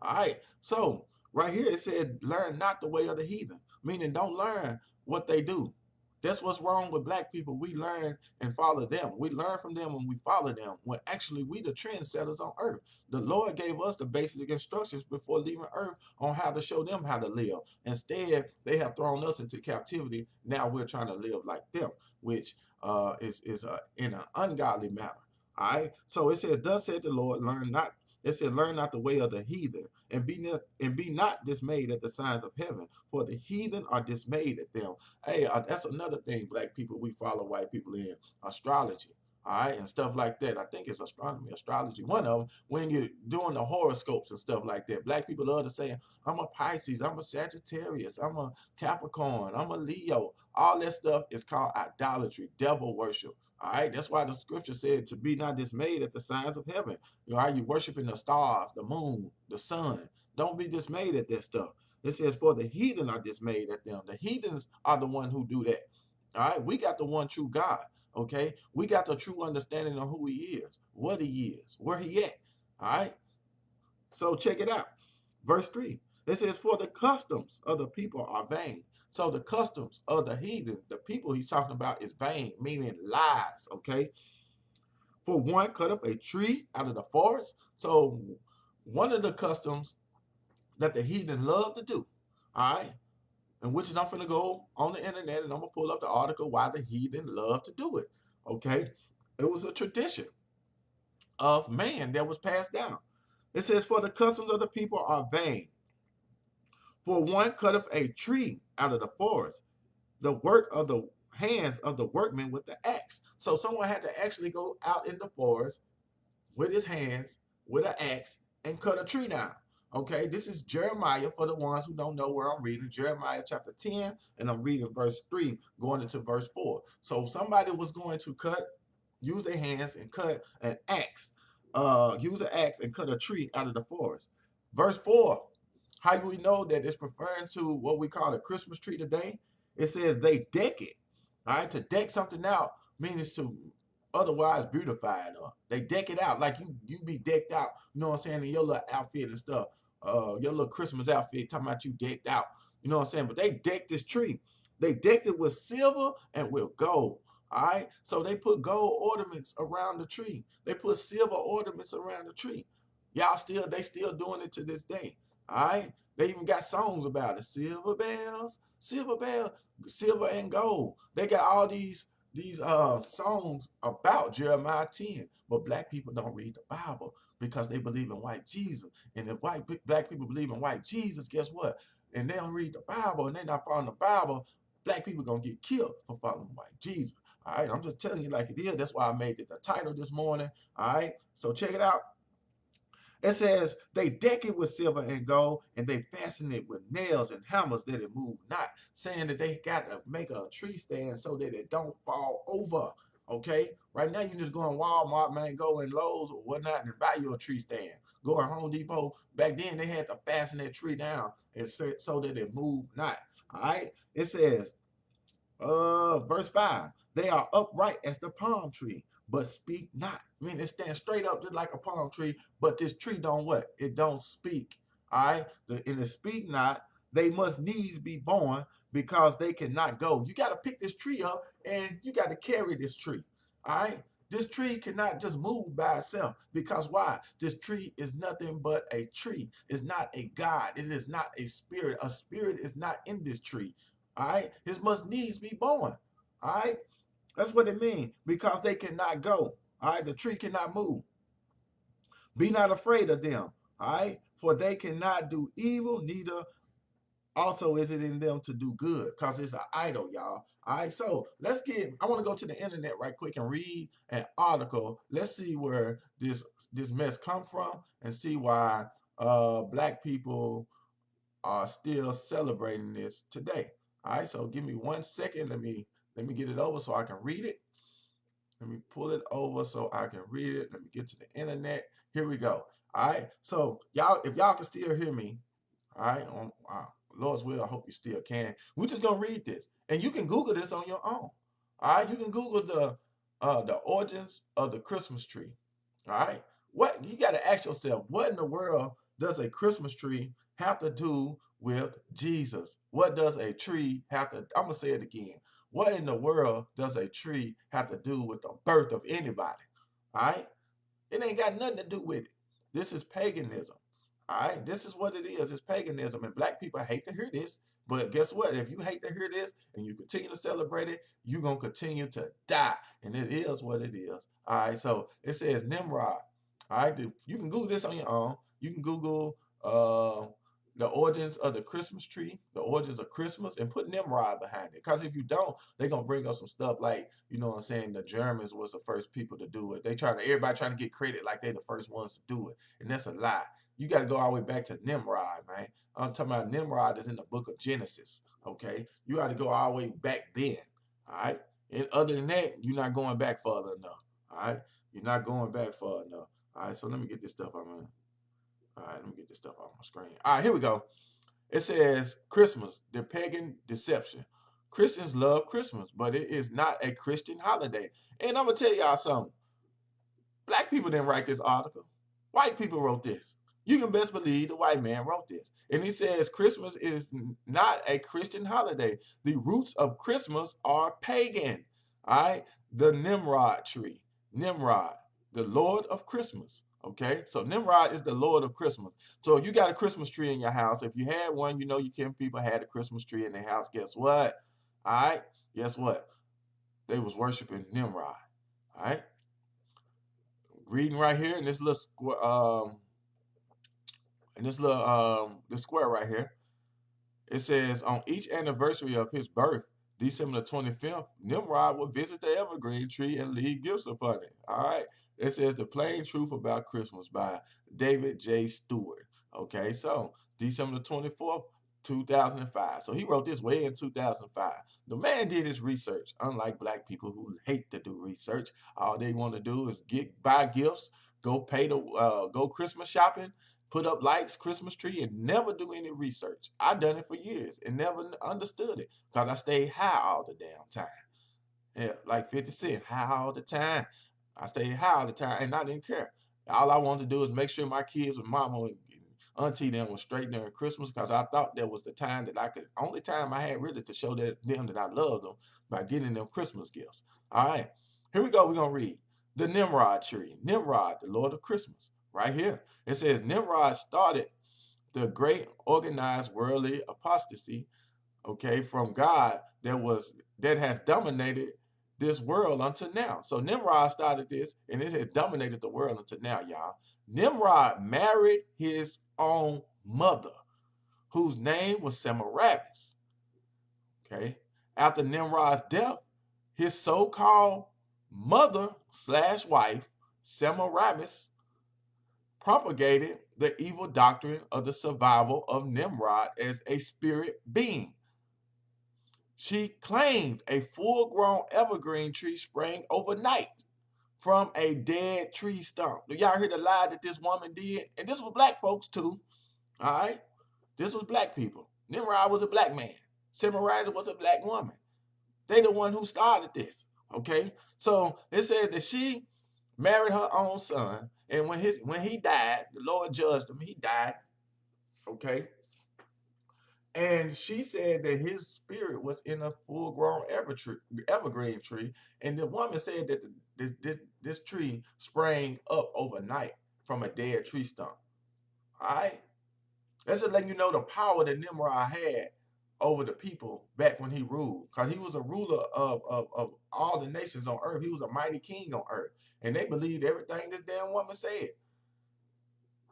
All right, so right here it said, learn not the way of the heathen, meaning don't learn what they do. That's what's wrong with black people. We learn and follow them. We learn from them and we follow them, when actually we the trendsetters on earth. The Lord gave us the basic instructions before leaving earth on how to show them how to live. Instead, they have thrown us into captivity. Now we're trying to live like them, which is in an ungodly manner. All right. So it said, "Thus said the Lord, learn not." It said, "Learn not the way of the heathen, and be not dismayed at the signs of heaven, for the heathen are dismayed at them." Hey, that's another thing, black people, we follow white people in astrology, all right, and stuff like that. I think it's astronomy, astrology. One of them, when you're doing the horoscopes and stuff like that, black people love to say, "I'm a Pisces, I'm a Sagittarius, I'm a Capricorn, I'm a Leo." All that stuff is called idolatry, devil worship. All right, that's why the scripture said to be not dismayed at the signs of heaven. You know, are you worshiping the stars, the moon, the sun? Don't be dismayed at that stuff. It says, for the heathen are dismayed at them. The heathens are the one who do that. All right, we got the one true God. Okay, we got the true understanding of who He is, what He is, where He at. All right, so check it out. Verse 3. It says, for the customs of the people are vain. So the customs of the heathen, the people he's talking about, is vain, meaning lies. Okay. For one, cut up a tree out of the forest. So one of the customs that the heathen love to do, all right, and which is I'm gonna go on the internet and I'm gonna pull up the article why the heathen love to do it. Okay, it was a tradition of man that was passed down. It says, for the customs of the people are vain. For one cut up a tree out of the forest, the work of the hands of the workman with the axe. So someone had to actually go out in the forest with his hands, with an axe, and cut a tree down. Okay, this is Jeremiah for the ones who don't know where I'm reading. Jeremiah chapter 10, and I'm reading verse 3 going into verse 4. So somebody was going to use their hands and cut an axe, use an axe and cut a tree out of the forest. Verse 4, how do we know that it's referring to what we call a Christmas tree today? It says they deck it. All right, to deck something out means to otherwise beautify it up. They deck it out like you be decked out, you know what I'm saying, in your little outfit and stuff. Your little Christmas outfit, talking about you decked out. You know what I'm saying? But they decked this tree. They decked it with silver and with gold. All right. So they put gold ornaments around the tree. They put silver ornaments around the tree. They still doing it to this day. All right. They even got songs about it. Silver bells, silver and gold. They got all these songs about Jeremiah 10, but black people don't read the Bible because they believe in white Jesus. And if black people believe in white Jesus, guess what? And they don't read the Bible and they're not following the Bible, black people gonna get killed for following white Jesus. All right, I'm just telling you like it is. That's why I made it the title this morning. All right, so check it out. It says they deck it with silver and gold, and they fasten it with nails and hammers that it move not, saying that they got to make a tree stand so that it don't fall over. Okay, right now you just go in Walmart, man, go in Lowe's or whatnot and buy you a tree stand. Go in Home Depot. Back then they had to fasten that tree down and so that it move not. All right, it says verse 5, they are upright as the palm tree, but speak not. I mean, it stands straight up just like a palm tree, but this tree don't what? It don't speak. All right, and it speak not, they must needs be born because they cannot go. You got to pick this tree up and you got to carry this tree. All right, this tree cannot just move by itself because why? This tree is nothing but a tree. It's not a God. It is not a spirit. A spirit is not in this tree. All right, it must needs be born. All right, that's what it means because they cannot go. All right, the tree cannot move. Be not afraid of them. All right, for they cannot do evil, neither also is it in them to do good because it's an idol, y'all. All right, so I want to go to the internet right quick and read an article. Let's see where this mess come from and see why black people are still celebrating this today. All right, so give me 1 second. Let me get it over so I can read it. Let me pull it over so I can read it. Let me get to the internet. Here we go. All right, so y'all, if y'all can still hear me, all right, on Lord's will, I hope you still can. We're just gonna read this, and you can Google this on your own. All right, you can Google the origins of the Christmas tree. All right, what you got to ask yourself: what in the world does a Christmas tree have to do with Jesus? What does a tree have to? I'm gonna say it again. What in the world does a tree have to do with the birth of anybody? All right, it ain't got nothing to do with it. This is paganism. All right, this is what it is. It's paganism, and black people hate to hear this. But guess what? If you hate to hear this and you continue to celebrate it, you're gonna continue to die. And it is what it is. All right, so it says Nimrod. All right, you can Google this on your own. You can Google the origins of the Christmas tree, the origins of Christmas, and put Nimrod behind it. Because if you don't, they're gonna bring up some stuff like, you know what I'm saying, the Germans was the first people to do it. Everybody trying to get credit like they're the first ones to do it. And that's a lie. You got to go all the way back to Nimrod, man. I'm talking about Nimrod is in the book of Genesis. Okay, you got to go all the way back then. All right, and other than that, you're not going back further enough. All right, you're not going back far enough. All right, so let me get this stuff on. All right, let me get this stuff off my screen. All right, here we go. It says Christmas, the pagan deception. Christians love Christmas, but it is not a Christian holiday. And I'm going to tell y'all something. Black people didn't write this article. White people wrote this. You can best believe the white man wrote this. And he says Christmas is not a Christian holiday. The roots of Christmas are pagan. All right? The Nimrod tree. Nimrod, the Lord of Christmas. Okay? So Nimrod is the Lord of Christmas. So you got a Christmas tree in your house. If you had one, you know you can people had a Christmas tree in their house. Guess what? All right? Guess what? They was worshiping Nimrod. All right? Reading right here in this little this square right here, it says on each anniversary of his birth, December the 25th, Nimrod will visit the evergreen tree and leave gifts upon it. All right. It says The Plain Truth About Christmas by David J. Stewart. Okay, so December the 24th, 2005. So he wrote this way in 2005. The man did his research, unlike black people who hate to do research. All they want to do is buy gifts, go go Christmas shopping, put up lights, Christmas tree, and never do any research. I done it for years and never understood it because I stayed high all the damn time. Yeah, like 50 Cent, high all the time. I stayed high all the time and I didn't care. All I wanted to do is make sure my kids with mama and auntie them was straight during Christmas because I thought that was the time that only time I had really to show them that I loved them by getting them Christmas gifts. All right, here we go. We're going to read the Nimrod tree. Nimrod, the Lord of Christmas, right here. It says Nimrod started the great organized worldly apostasy, okay, from God that has dominated this world until now. So Nimrod started this, and it has dominated the world until now, y'all. Nimrod married his own mother, whose name was Semiramis. Okay. After Nimrod's death, his so-called mother/wife, Semiramis, propagated the evil doctrine of the survival of Nimrod as a spirit being. She claimed a full-grown evergreen tree sprang overnight from a dead tree stump. Do y'all hear the lie that this woman did? And this was black folks too. All right? This was black people. Nimrod was a black man. Semiramis was a black woman. They the one who started this. Okay? So it says that she married her own son, and when he died, the Lord judged him. He died. Okay? And she said that his spirit was in a full-grown evergreen tree. And the woman said that this tree sprang up overnight from a dead tree stump. All right? That's just letting you know the power that Nimrod had over the people back when he ruled. Because he was a ruler of all the nations on earth. He was a mighty king on earth. And they believed everything this damn woman said.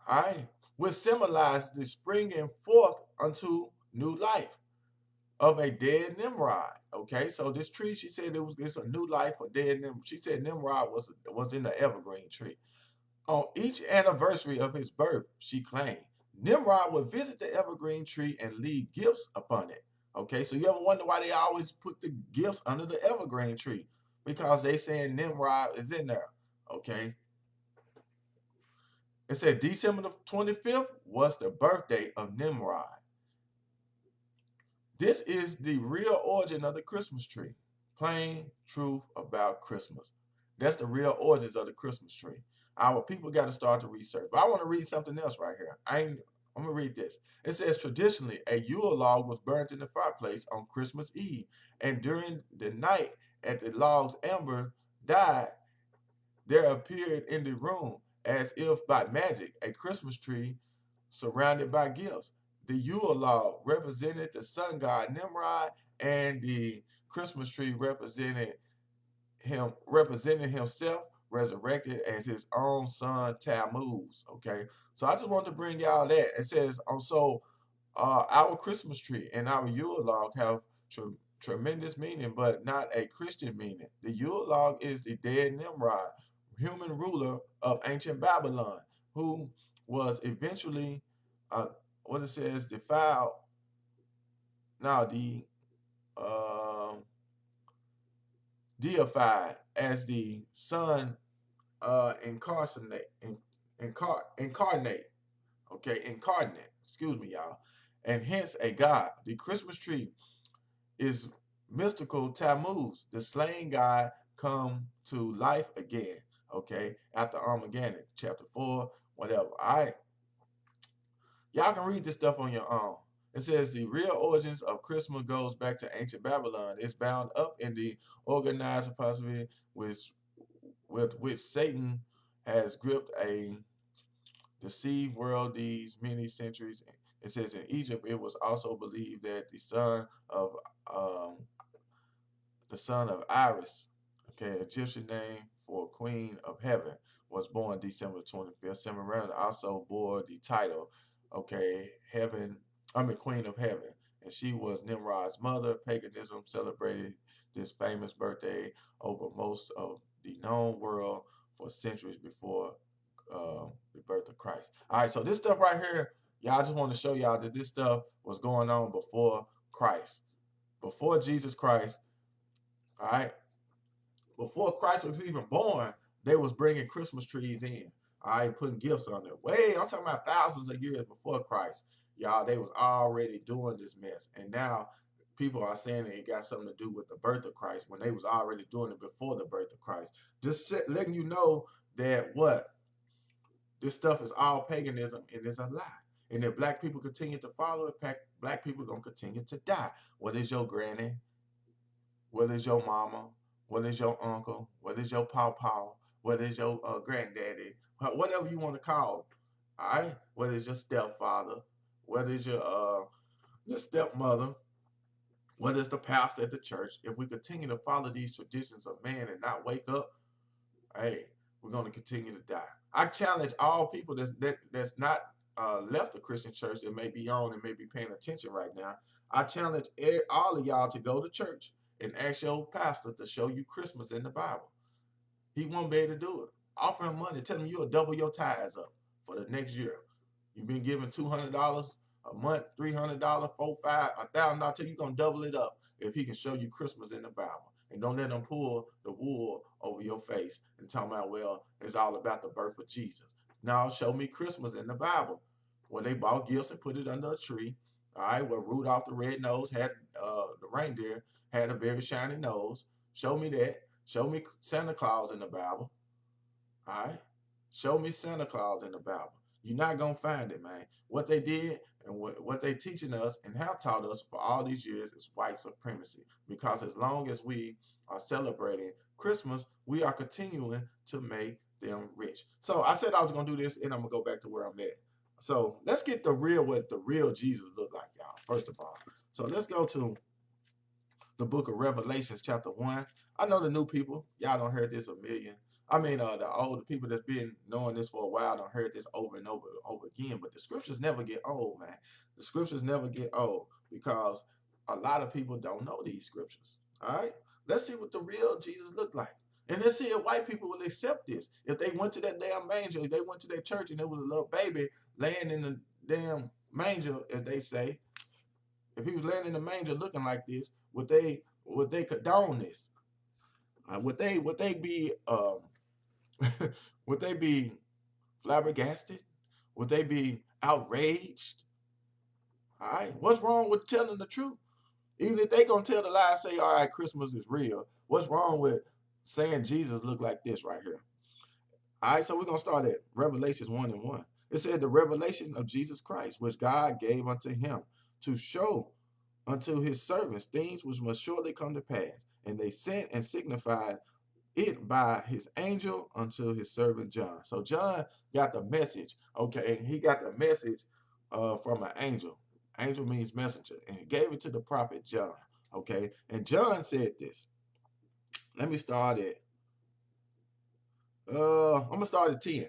All right? Which symbolized the springing forth unto new life of a dead Nimrod. Okay, so this tree, she said it's a new life for dead Nimrod. She said Nimrod was in the evergreen tree. On each anniversary of his birth, she claimed, Nimrod would visit the evergreen tree and leave gifts upon it. Okay, so you ever wonder why they always put the gifts under the evergreen tree? Because they saying Nimrod is in there. Okay. It said December the 25th was the birthday of Nimrod. This is the real origin of the Christmas tree. Plain truth about Christmas. That's the real origins of the Christmas tree. Our people got to start to research. But I want to read something else right here. I'm going to read this. It says, traditionally, a Yule log was burned in the fireplace on Christmas Eve. And during the night, as the log's ember died, there appeared in the room, as if by magic, a Christmas tree surrounded by gifts. The Yule log represented the sun god Nimrod, and the Christmas tree represented himself resurrected as his own son Tammuz. Okay, so I just want to bring y'all that. It says also our Christmas tree and our Yule log have tremendous meaning, but not a Christian meaning. The Yule log is the dead Nimrod, human ruler of ancient Babylon, who was eventually what it says defiled. Now deified as the son incarnate. Okay, incarnate. Excuse me, y'all. and hence a god. The Christmas tree is mystical Tammuz, the slain god come to life again, okay, after Armageddon, chapter 4, whatever. All right, y'all can read this stuff on your own. It says the real origins of Christmas goes back to ancient Babylon. It's bound up in the organized possibility with which Satan has gripped a deceived world these many centuries. It says in Egypt, it was also believed that um, the son of Iris, okay, Egyptian name for Queen of Heaven, was born December 25th. Semiramis also bore the title, okay, Queen of Heaven, and she was Nimrod's mother. Paganism celebrated this famous birthday over most of the known world for centuries before the birth of Christ. All right, so this stuff right here, y'all, just want to show y'all that this stuff was going on before Christ, before Jesus Christ. All right, before Christ was even born, they was bringing Christmas trees in. All right, putting gifts on there. I'm talking about thousands of years before Christ, y'all. They was already doing this mess, and now people are saying that it got something to do with the birth of Christ when they was already doing it before the birth of Christ. Just letting you know that what this stuff is all paganism and it's a lie. And if black people continue to follow it, black people are gonna continue to die. What is your granny? What is your mama? What is your uncle? What is your pawpaw? What is your granddaddy? Whatever you want to call them. All right. What is your stepfather? What is your stepmother? What is the pastor at the church? If we continue to follow these traditions of man and not wake up, hey, we're going to continue to die. I challenge all people that's not left the Christian church that may be on and may be paying attention right now. I challenge all of y'all to go to church and ask your pastor to show you Christmas in the Bible. He won't be able to do it. Offer him money. Tell him you'll double your tithes up for the next year. You've been giving $200 a month, $300, $400, $500, $1,000. Tell you you're going to double it up if he can show you Christmas in the Bible. And don't let them pull the wool over your face and tell me, well, it's all about the birth of Jesus. Now, show me Christmas in the Bible where they bought gifts and put it under a tree. All right, where Rudolph the Red-Nosed had the reindeer had a very shiny nose. Show me that. Show me Santa Claus in the Bible. All right, show me Santa Claus in the Bible. You're not going to find it, man. What they did and what they teaching us and have taught us for all these years is white supremacy. Because as long as we are celebrating Christmas, we are continuing to make them rich. So I said I was going to do this, and I'm going to go back to where I'm at. So let's get what the real Jesus looked like, y'all, first of all. So let's go to the book of Revelations, chapter 1. I know the new people, y'all don't heard this a million. The older people that's been knowing this for a while don't heard this over and over and over again. But the scriptures never get old, man. The scriptures never get old because a lot of people don't know these scriptures. All right, let's see what the real Jesus looked like, and let's see if white people will accept this. If they went to that damn manger, they went to their church, and there was a little baby laying in the damn manger, as they say. If he was laying in the manger looking like this, would they condone this? Would they be would they be flabbergasted? Would they be outraged? All right, what's wrong with telling the truth? Even if they gonna tell the lie, say, all right, Christmas is real. What's wrong with saying Jesus looked like this right here? All right, so we're gonna start at Revelations 1:1. It said the revelation of Jesus Christ, which God gave unto him to show unto his servants things which must surely come to pass. And they sent and signified it by his angel unto his servant John. So John got the message, okay? He got the message from an angel. Angel means messenger. And he gave it to the prophet John, okay? And John said this. Let me start at, I'm going to start at 10.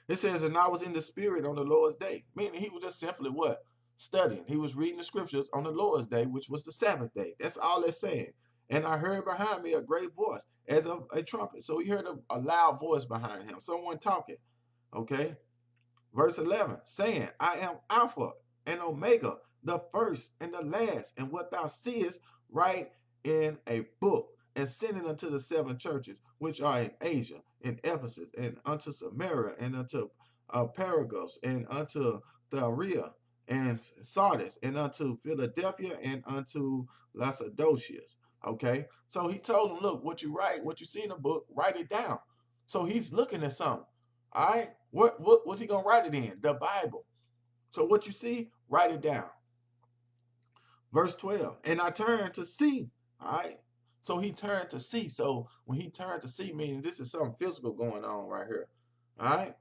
It says, and I was in the spirit on the Lord's day. Meaning he was just simply what? Studying. He was reading the scriptures on the Lord's day, which was the Sabbath day. That's all it's saying. And I heard behind me a great voice as of a trumpet. So he heard a loud voice behind him, someone talking. Okay. Verse 11, saying, I am Alpha and Omega, the first and the last. And what thou seest, write in a book and send it unto the 7 churches, which are in Asia, in Ephesus, and unto Samaria, and unto Pergamos, and unto Thyatira, and Sardis, and unto Philadelphia, and unto Laodiceas. Okay, so he told them, look, what you write, what you see in the book, write it down. So he's looking at something. All right, what was he gonna write it in? The Bible. So what you see, write it down. Verse 12, and I turned to see. All right, so he turned to see. So when he turned to see, means this is something physical going on right here. All right.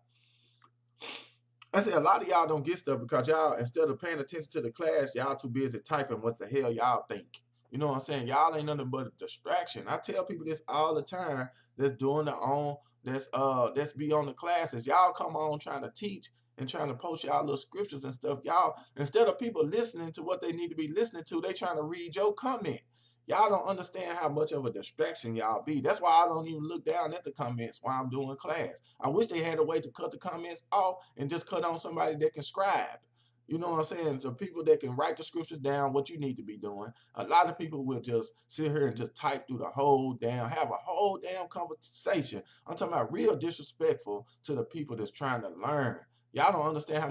I said a lot of y'all don't get stuff because y'all, instead of paying attention to the class, y'all too busy typing what the hell y'all think. You know what I'm saying? Y'all ain't nothing but a distraction. I tell people this all the time that's doing their own, that's be on the classes. Y'all come on trying to teach and trying to post y'all little scriptures and stuff. Y'all, instead of people listening to what they need to be listening to, they trying to read your comment. Y'all don't understand how much of a distraction y'all be. That's why I don't even look down at the comments while I'm doing class. I wish they had a way to cut the comments off and just cut on somebody that can scribe. You know what I'm saying? So people that can write the scriptures down, what you need to be doing. A lot of people will just sit here and just type through the whole damn, have a whole damn conversation. I'm talking about real disrespectful to the people that's trying to learn. Y'all don't understand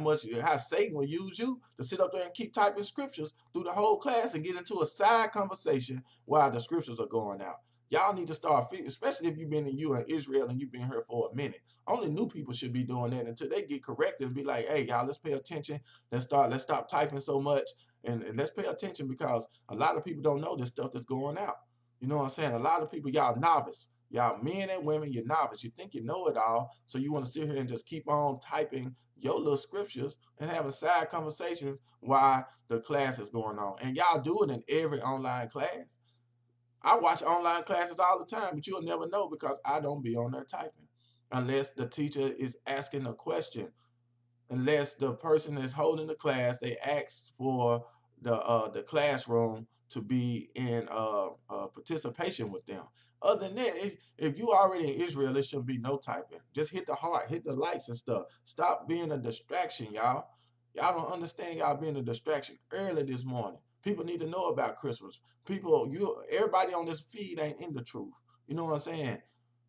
how Satan will use you to sit up there and keep typing scriptures through the whole class and get into a side conversation while the scriptures are going out. Y'all need to start, especially if you've been in Israel and you've been here for a minute. Only new people should be doing that until they get corrected and be like, hey, y'all, let's pay attention. Let's stop typing so much and let's pay attention because a lot of people don't know this stuff that's going out. You know what I'm saying? A lot of people, y'all novice. Y'all men and women, you're novice. You think you know it all. So you want to sit here and just keep on typing your little scriptures and having side conversations while the class is going on. And y'all do it in every online class. I watch online classes all the time, but you'll never know because I don't be on there typing unless the teacher is asking a question. Unless the person that's holding the class, they ask for the classroom to be in participation with them. Other than that, if you already in Israel, there shouldn't be no typing. Just hit the heart, hit the likes and stuff. Stop being a distraction, y'all. Y'all don't understand y'all being a distraction early this morning. People need to know about Christmas. Everybody on this feed ain't in the truth. You know what I'm saying?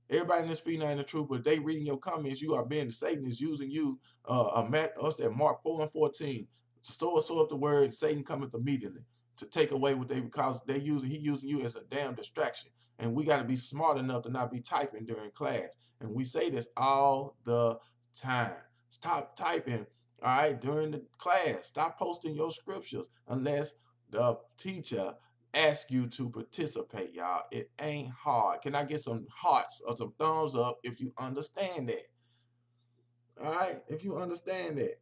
Everybody in this feed ain't the truth, but they reading your comments. You are being, Satan is using you. Us that Mark 4:14. So up the word, Satan cometh immediately to take away what they, because he using you as a damn distraction. And we got to be smart enough to not be typing during class. And we say this all the time. Stop typing, all right, during the class. Stop posting your scriptures unless the teacher ask you to participate, y'all. It ain't hard. Can I get some hearts or some thumbs up if you understand that? All right, if you understand that.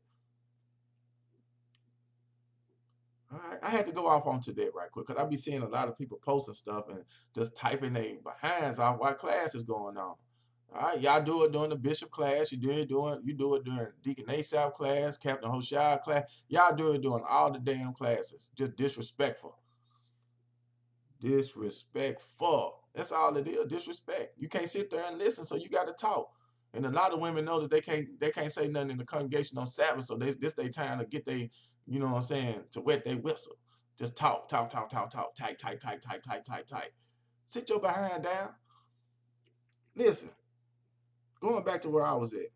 All right, I had to go off onto that right quick because I be seeing a lot of people posting stuff and just typing their behinds off while class is going on. All right, y'all do it during the bishop class. You do it during Deacon Asaph class, Captain Hoshea class. Y'all do it during all the damn classes. Just disrespectful. Disrespectful. That's all it is. Disrespect. You can't sit there and listen, so you got to talk. And a lot of women know that they can't say nothing in the congregation on Sabbath, so this they time to get they, you know what I'm saying, to wet their whistle. Just talk, type. Sit your behind down. Listen, going back to where I was at,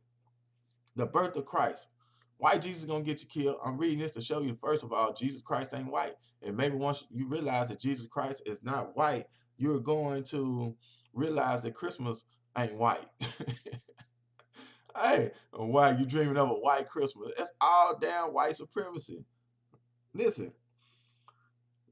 the birth of Christ. Why Jesus gonna get you killed? I'm reading this to show you, first of all, Jesus Christ ain't white. And maybe once you realize that Jesus Christ is not white, you're going to realize that Christmas ain't white. Hey, why you dreaming of a white Christmas? That's all down white supremacy. Listen,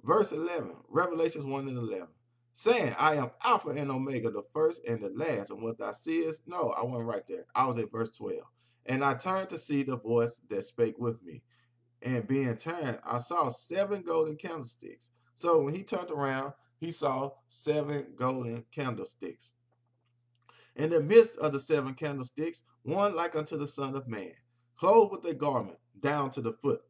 verse 11, Revelations 1 and 11. Saying, I am Alpha and Omega, the first and the last. And what thou seest, no, I wasn't right there. I was at verse 12. And I turned to see the voice that spake with me. And being turned, I saw 7 golden candlesticks. So when he turned around, he saw 7 golden candlesticks. In the midst of the 7 candlesticks, one like unto the Son of Man, clothed with a garment down to the foot,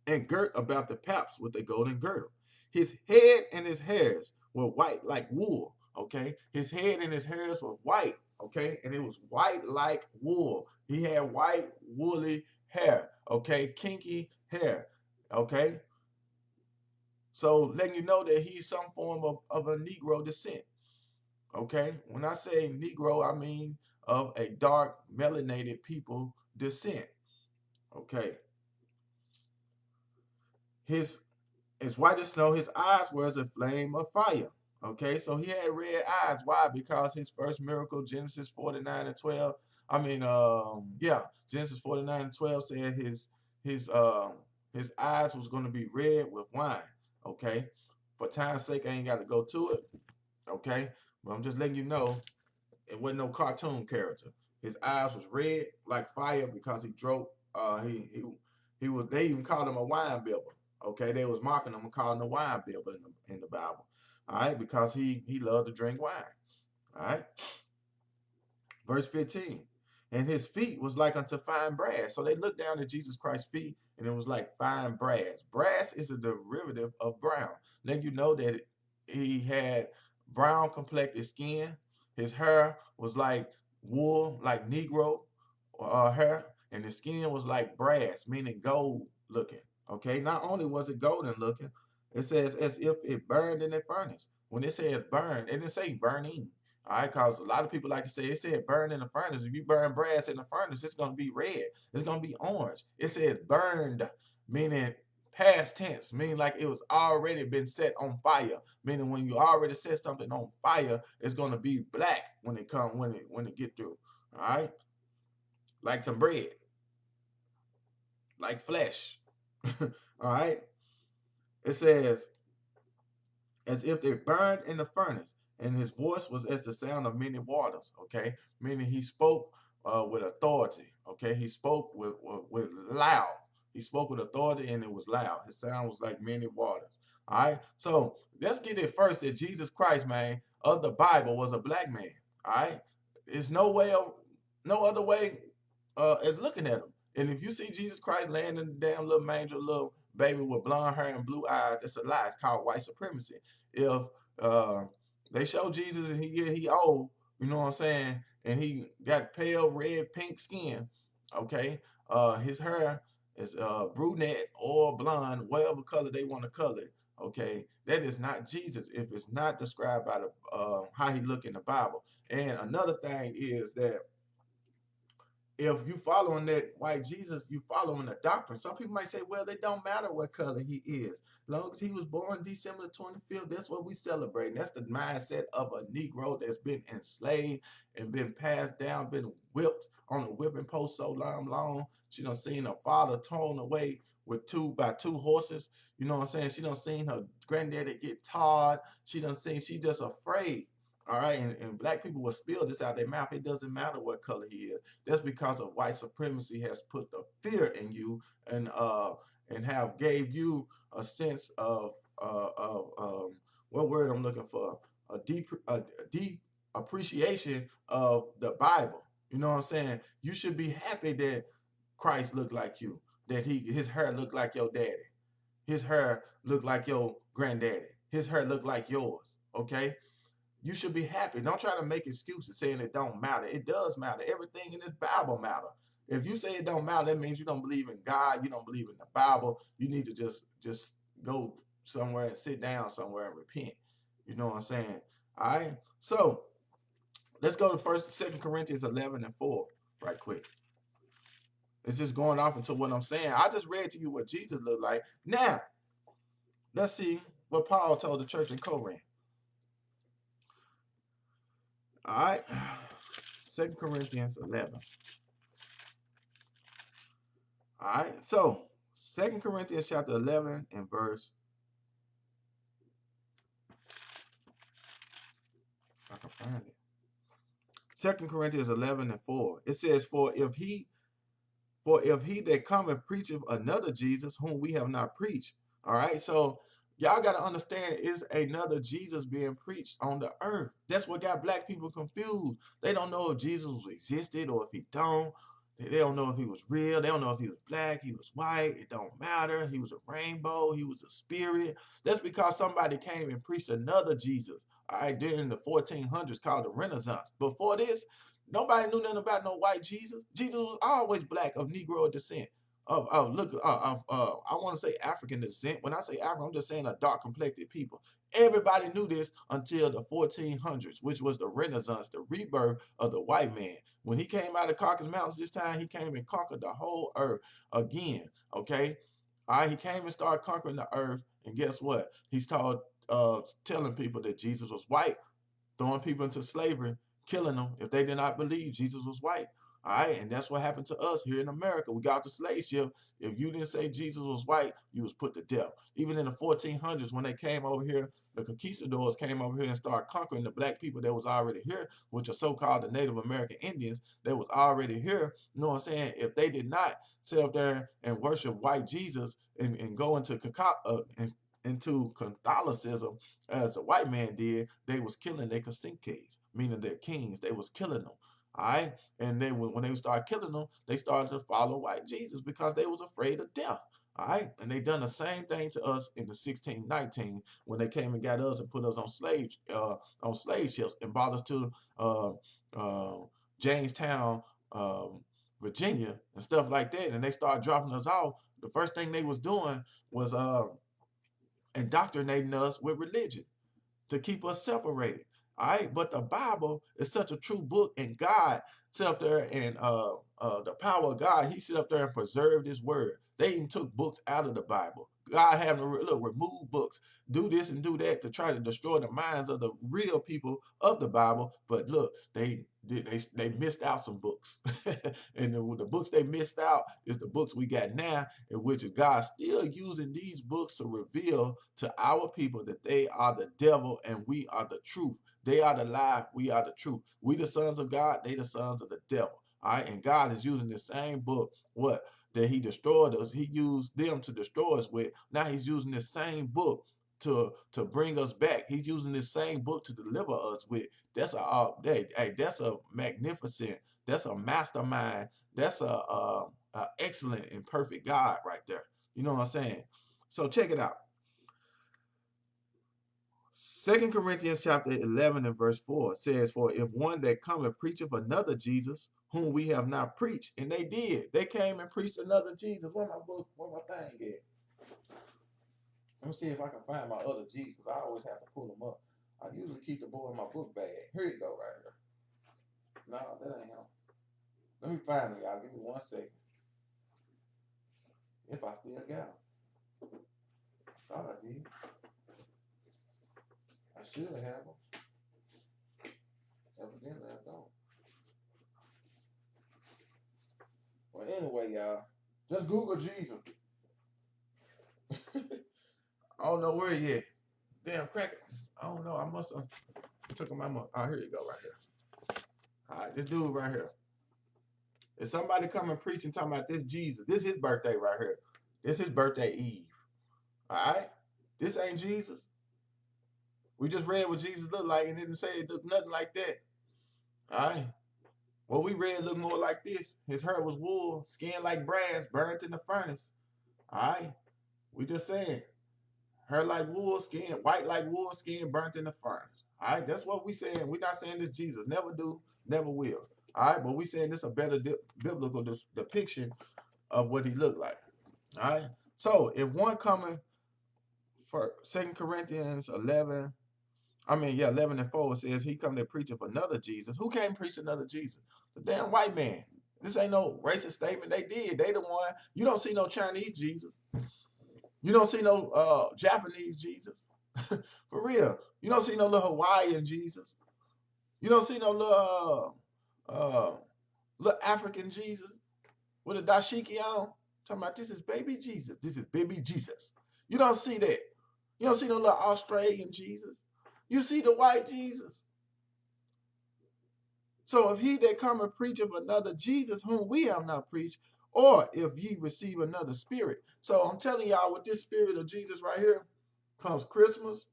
and girt about the paps with a golden girdle. His head and his hairs were white like wool. Okay, his head and his hairs were white. Okay, and it was white like wool. He had white woolly hair. Okay, kinky hair. Okay, so letting you know that he's some form of a Negro descent. Okay, when I say Negro, I mean of a dark melanated people descent. Okay. his as white as snow, his eyes were as a flame of fire. Okay, so he had red eyes. Why? Because his first miracle, Genesis 49 and 12. Genesis 49 and 12 said his his eyes was going to be red with wine. Okay, for time's sake, I ain't got to go to it. Okay, but I'm just letting you know it wasn't no cartoon character. His eyes was red like fire because he drove. He was. They even called him a wine bibber. Okay, they was mocking him and calling him a wine bibber in the Bible. All right, because he loved to drink wine. All right, verse 15. And his feet was like unto fine brass. So they looked down at Jesus Christ's feet, and it was like fine brass. Brass is a derivative of brown. Let you know that he had brown complected skin. His hair was like wool, like Negro hair, and his skin was like brass, meaning gold looking. Okay, not only was it golden looking, it says as if it burned in a furnace. When it says burn, it didn't say burning. All right, because a lot of people like to say it said burn in the furnace. If you burn brass in the furnace, it's going to be red. It's going to be orange. It says burned, meaning past tense, meaning like it was already been set on fire. Meaning when you already set something on fire, it's going to be black when it get through. All right, like some bread, like flesh. All right, it says as if they burned in the furnace, and his voice was as the sound of many waters. Okay, meaning he spoke with authority. Okay, he spoke with loud. He spoke with authority, and it was loud. His sound was like many waters. All right, so let's get it first that Jesus Christ, man, of the Bible was a black man. All right, there's no other way at looking at him. And if you see Jesus Christ laying in the damn little manger, little baby with blonde hair and blue eyes, it's a lie. It's called white supremacy. If uh, they show Jesus and he old, you know what I'm saying, and he got pale red pink skin, okay, his hair is brunette or blonde, whatever color they want to color it, okay, that is not Jesus if it's not described by the how he look in the Bible. And another thing is that if you following that white Jesus, you following the doctrine. Some people might say, well, it don't matter what color he is. As long as he was born December 25th, that's what we celebrate. That's the mindset of a Negro that's been enslaved and been passed down, been whipped on a whipping post so long. She done seen her father torn away with two horses. You know what I'm saying? She done seen her granddaddy get tarred. She just afraid. All right, and black people will spill this out their mouth. It doesn't matter what color he is. That's because of white supremacy has put the fear in you and have gave you a sense of what word I'm looking for, a deep appreciation of the Bible. You know what I'm saying? You should be happy that Christ looked like you, that his hair looked like your daddy, his hair looked like your granddaddy, his hair looked like yours. Okay. You should be happy. Don't try to make excuses saying it don't matter. It does matter. Everything in this Bible matter. If you say it don't matter, that means you don't believe in God. You don't believe in the Bible. You need to just go somewhere and sit down somewhere and repent. You know what I'm saying? All right. So let's go to 2 Corinthians 11 and 4 right quick. It's just going off into what I'm saying. I just read to you what Jesus looked like. Now, let's see what Paul told the church in Corinth. All right, 2 Corinthians 11. All right, so 2 Corinthians chapter 11 and verse, if I can find it. 2 Corinthians 11 and 4. It says, For if he that cometh preacheth another Jesus whom we have not preached. All right, so y'all got to understand is another Jesus being preached on the earth. That's what got black people confused. They don't know if Jesus existed or if he don't. They don't know if he was real. They don't know if he was black, he was white. It don't matter. He was a rainbow. He was a spirit. That's because somebody came and preached another Jesus. All right, during the 1400s called the Renaissance. Before this, nobody knew nothing about no white Jesus. Jesus was always black, of Negro descent. I want to say African descent. When I say African, I'm just saying a dark complected people. Everybody knew this until the 1400s, which was the Renaissance, the rebirth of the white man. When he came out of Caucasus Mountains this time, he came and conquered the whole earth again. Okay, All right, he came and started conquering the earth, and guess what? He started telling people that Jesus was white, throwing people into slavery, killing them if they did not believe Jesus was white. All right, and that's what happened to us here in America. We got the slave ship. If you didn't say Jesus was white, you was put to death. Even in the 1400s, when they came over here, the conquistadors came over here and started conquering the black people that was already here, which are so-called the Native American Indians that was already here. You know what I'm saying? If they did not sit up there and worship white Jesus and go into Catholicism, as the white man did, they was killing their caciques, meaning their kings. They was killing them. All right. And then when they started killing them, they started to follow white Jesus because they was afraid of death. All right. And they done the same thing to us in the 1619 when they came and got us and put us on slave ships and brought us to uh, uh, Jamestown, Virginia and stuff like that. And they started dropping us off. The first thing they was doing was indoctrinating us with religion to keep us separated. All right, but the Bible is such a true book, and God sit up there and the power of God, He sit up there and preserved His word. They even took books out of the Bible. God had to remove books, do this and do that to try to destroy the minds of the real people of the Bible. But look, they missed out some books, and the books they missed out is the books we got now, in which is God still using these books to reveal to our people that they are the devil and we are the truth. They are the lie, we are the truth. We the sons of God, they the sons of the devil. All right, and God is using the same book, what? That He destroyed us. He used them to destroy us with. Now He's using this same book to bring us back. He's using this same book to deliver us with. That's that's a magnificent, that's a mastermind, that's a excellent and perfect God right there. You know what I'm saying? So check it out. 2 Corinthians chapter 11 and verse 4 says, "For if one that cometh preacheth another Jesus, whom we have not preached," and they did. They came and preached another Jesus. Where my book? Where my thing at? Let me see if I can find my other Jesus. I always have to pull them up. I usually keep the boy in my book bag. Here you go, right here. No, that ain't him. Let me find him, y'all. Give me 1 second. If I still got him. Thought I did. I should have him. Evidently, I don't. Well, anyway, y'all, just Google Jesus. I don't know where he at. Damn, crack it. I don't know. I must have took him out. Oh, here you go, right here. All right, this dude right here. If somebody come and preach and talking about this Jesus, this is his birthday right here. This is his birthday Eve. All right? This ain't Jesus. We just read what Jesus looked like and didn't say it looked nothing like that. All right? What we read looked more like this. His hair was wool, skin like brass, burnt in the furnace. All right? We just saying. Hair like wool, skin, white like wool, skin burnt in the furnace. All right? That's what we saying. We're not saying this Jesus. Never do, never will. All right? But we saying this a better biblical depiction of what he looked like. All right? So if one coming for 2 Corinthians 11, 11 and 4 says he come to preach of another Jesus. Who came preach another Jesus? The damn white man. This ain't no racist statement. They did. They the one. You don't see no Chinese Jesus. You don't see no Japanese Jesus. For real. You don't see no little Hawaiian Jesus. You don't see no little African Jesus with a dashiki on. Talking about this is baby Jesus. This is baby Jesus. You don't see that. You don't see no little Australian Jesus. You see the white Jesus. So if he that come and preach of another Jesus whom we have not preached, or if ye receive another spirit. So I'm telling y'all, with this spirit of Jesus right here, comes Christmas,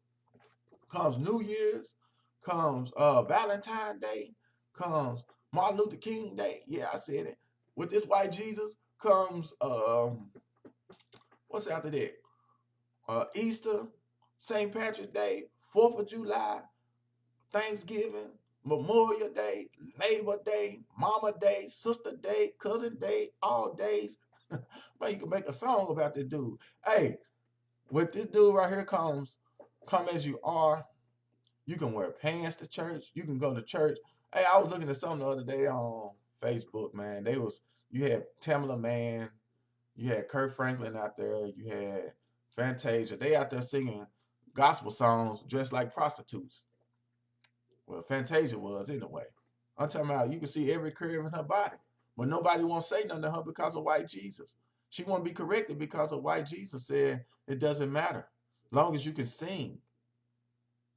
comes New Year's, comes Valentine's Day, comes Martin Luther King Day. Yeah, I said it. With this white Jesus comes what's after that? Easter, St. Patrick's Day, 4th of July, Thanksgiving, Memorial Day, Labor Day, Mama Day, Sister Day, Cousin Day, all days. Man, you can make a song about this dude. Hey, with this dude right here come as you are. You can wear pants to church. You can go to church. Hey, I was looking at something the other day on Facebook, man. You had Tamala Man, You had Kurt Franklin out there. You had Fantasia. They out there singing gospel songs dressed like prostitutes. Well, Fantasia was anyway. I'm talking about you can see every curve in her body, but nobody won't say nothing to her because of white Jesus. She won't be corrected because of white Jesus said it doesn't matter. Long as you can sing.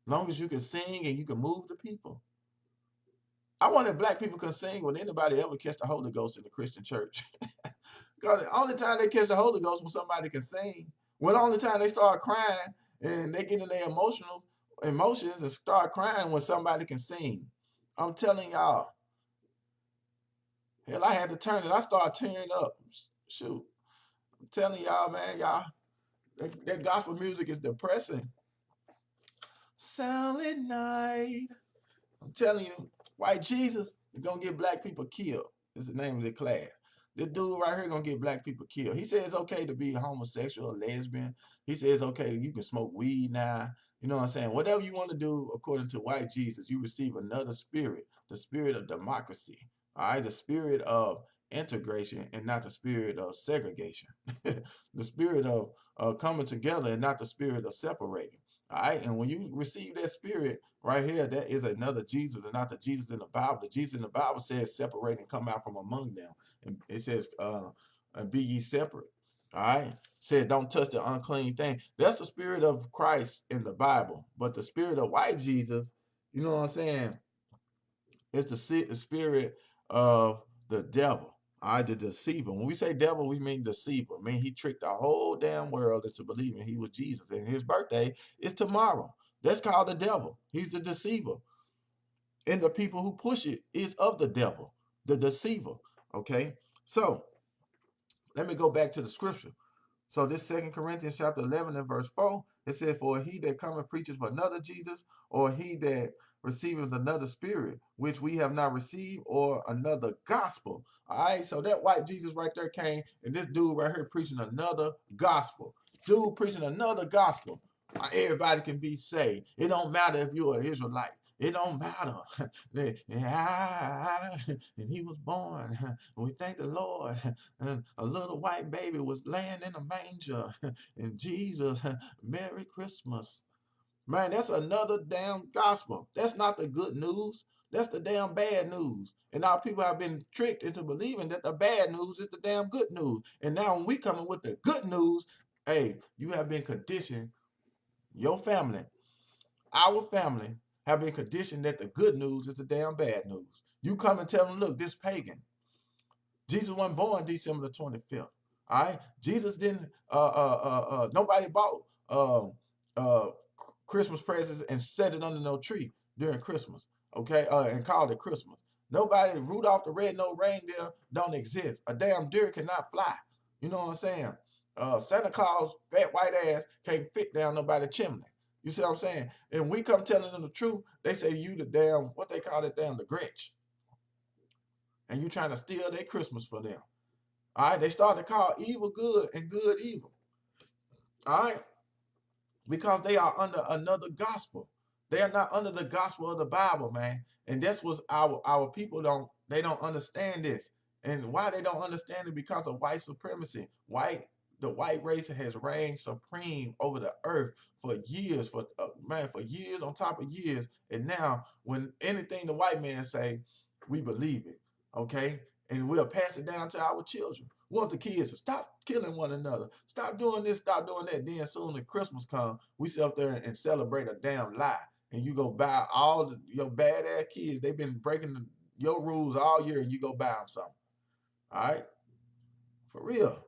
Long as you can sing and you can move the people. I wonder if black people can sing when anybody ever catch the Holy Ghost in the Christian church. Because the only time they catch the Holy Ghost when somebody can sing. When the only time they start crying and they get in their emotions and start crying when somebody can sing. I'm telling y'all. Hell, I had to turn it. I started tearing up. Shoot. I'm telling y'all, man, y'all, that gospel music is depressing. Silent night. I'm telling you, white Jesus is gonna get black people killed. Is the name of the class. This dude right here gonna get black people killed. He says it's okay to be homosexual or lesbian. He says it's okay, you can smoke weed now. You know what I'm saying? Whatever you want to do, according to white Jesus, you receive another spirit, the spirit of democracy. All right, the spirit of integration and not the spirit of segregation. The spirit of coming together and not the spirit of separating. All right, and when you receive that spirit right here, that is another Jesus and not the Jesus in the Bible. The Jesus in the Bible says separate and come out from among them. And it says, and be ye separate. All right. Said, don't touch the unclean thing. That's the spirit of Christ in the Bible. But the spirit of white Jesus, you know what I'm saying? It's the spirit of the devil. All right, the deceiver. When we say devil, we mean deceiver. I mean, he tricked the whole damn world into believing he was Jesus. And his birthday is tomorrow. That's called the devil. He's the deceiver. And the people who push it is of the devil, the deceiver. Okay. So let me go back to the scripture. So this 2 Corinthians chapter 11 and verse 4, it says, for he that cometh preaches for another Jesus, or he that receiveth another spirit, which we have not received, or another gospel. All right, so that white Jesus right there came, and this dude right here preaching another gospel. Dude preaching another gospel. Everybody can be saved. It don't matter if you're an Israelite. It don't matter. And he was born. And we thank the Lord. And a little white baby was laying in a manger. And Jesus, Merry Christmas. Man, that's another damn gospel. That's not the good news. That's the damn bad news. And our people have been tricked into believing that the bad news is the damn good news. And now when we coming with the good news, hey, you have been conditioned, your family, our family, have been conditioned that the good news is the damn bad news. You come and tell them, look, this pagan. Jesus wasn't born December the 25th. All right. Jesus didn't, nobody bought Christmas presents and set it under no tree during Christmas. Okay. And called it Christmas. Nobody, Rudolph the Red-Nosed Reindeer don't exist. A damn deer cannot fly. You know what I'm saying? Santa Claus, fat white ass, can't fit down nobody's chimney. You see what I'm saying? And we come telling them the truth, they say you the damn, what they call it, damn, the Grinch. And you trying to steal their Christmas for them. All right, they start to call evil good and good evil. All right, because they are under another gospel. They are not under the gospel of the Bible, man. And that's what our people don't understand this. And why they don't understand it, because of white supremacy. The white race has reigned supreme over the earth for years, for years on top of years. And now, when anything the white man say, we believe it, okay? And we'll pass it down to our children. We want the kids to stop killing one another, stop doing this, stop doing that. Then soon as Christmas comes, we sit up there and celebrate a damn lie. And you go buy all your badass kids. They've been breaking your rules all year, and you go buy them something. All right, for real.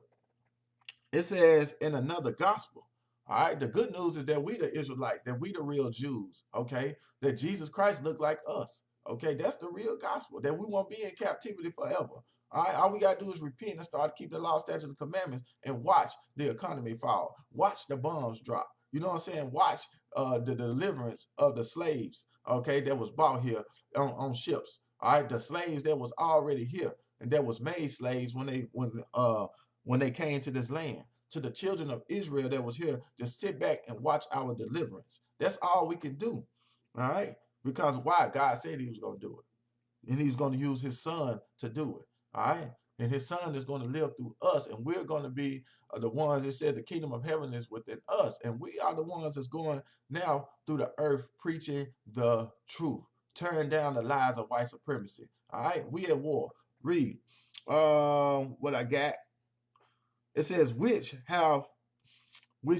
It says in another gospel. All right, the good news is that we the Israelites, that we the real Jews, okay? That Jesus Christ looked like us, okay? That's the real gospel, that we won't be in captivity forever. All right, all we got to do is repent and start keeping the law, statutes, and commandments, and watch the economy fall. Watch the bombs drop. You know what I'm saying? Watch the deliverance of the slaves, okay, that was bought here on ships. All right, the slaves that was already here and that was made slaves when they came to this land. To the children of Israel that was here, just sit back and watch our deliverance. That's all we can do. All right? Because why? God said he was going to do it. And he's going to use his son to do it. All right? and his son is going to live through us, and we're going to be the ones that said the kingdom of heaven is within us, and we are the ones that's going now through the earth preaching the truth, tearing down the lies of white supremacy. All right, we at war. Read what I got. It says, which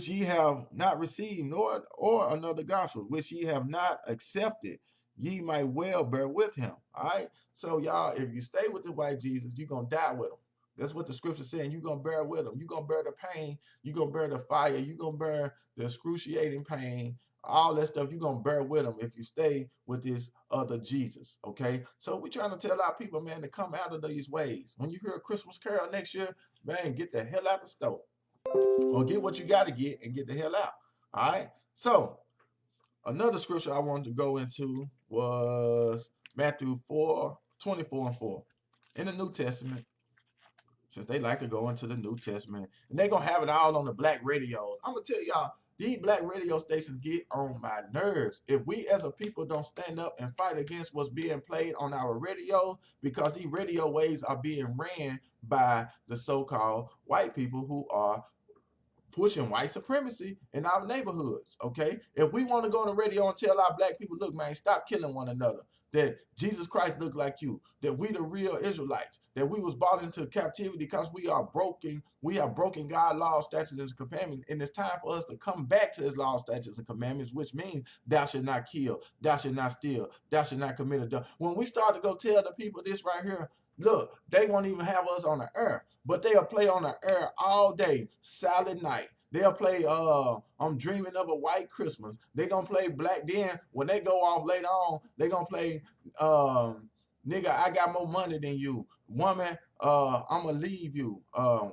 ye have not received, nor or another gospel, which ye have not accepted, ye might well bear with him. All right. So y'all, if you stay with the white Jesus, you're gonna die with him. That's what the scripture's saying. You're gonna bear with him. You're gonna bear the pain, you're gonna bear the fire, you're gonna bear the excruciating pain, all that stuff. You're gonna bear with him if you stay with this other Jesus. Okay. So we're trying to tell our people, man, to come out of these ways. When you hear a Christmas carol next year, man, get the hell out the store. Or get what you got to get and get the hell out. All right. So another scripture I wanted to go into was Matthew 4:24-4 in the New Testament, since they like to go into the New Testament, and they're going to have it all on the black radios. I'm going to tell y'all, these black radio stations get on my nerves. If we as a people don't stand up and fight against what's being played on our radio, because these radio waves are being ran by the so-called white people who are pushing white supremacy in our neighborhoods. Okay, if we want to go on the radio and tell our black people, look, man, stop killing one another, that Jesus Christ looked like you, that we the real Israelites, that we was brought into captivity because we have broken God's laws, statutes, and commandments, and it's time for us to come back to his laws, statutes, and commandments, which means thou should not kill, thou should not steal, thou should not commit adultery. When we start to go tell the people this right here, look, they won't even have us on the air, but they'll play on the air all day, Silent Night. They'll play I'm Dreaming of a White Christmas. They're gonna play Black. Then when they go off later on, they're gonna play nigga, I got more money than you. Woman, I'ma leave you.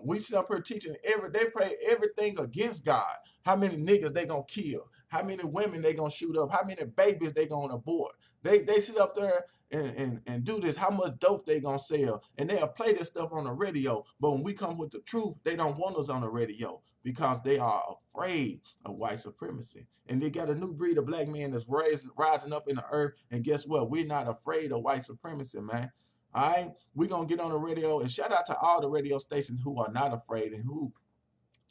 We sit up here teaching they pray everything against God. How many niggas they gonna kill? How many women they gonna shoot up? How many babies they gonna abort? They sit up there and do this, how much dope they gonna sell, and they'll play this stuff on the radio, but when we come with the truth, they don't want us on the radio because they are afraid of white supremacy. And they got a new breed of black men that's rising up in the earth, and guess what? We're not afraid of white supremacy, man. All right, we're gonna get on the radio, and shout out to all the radio stations who are not afraid and who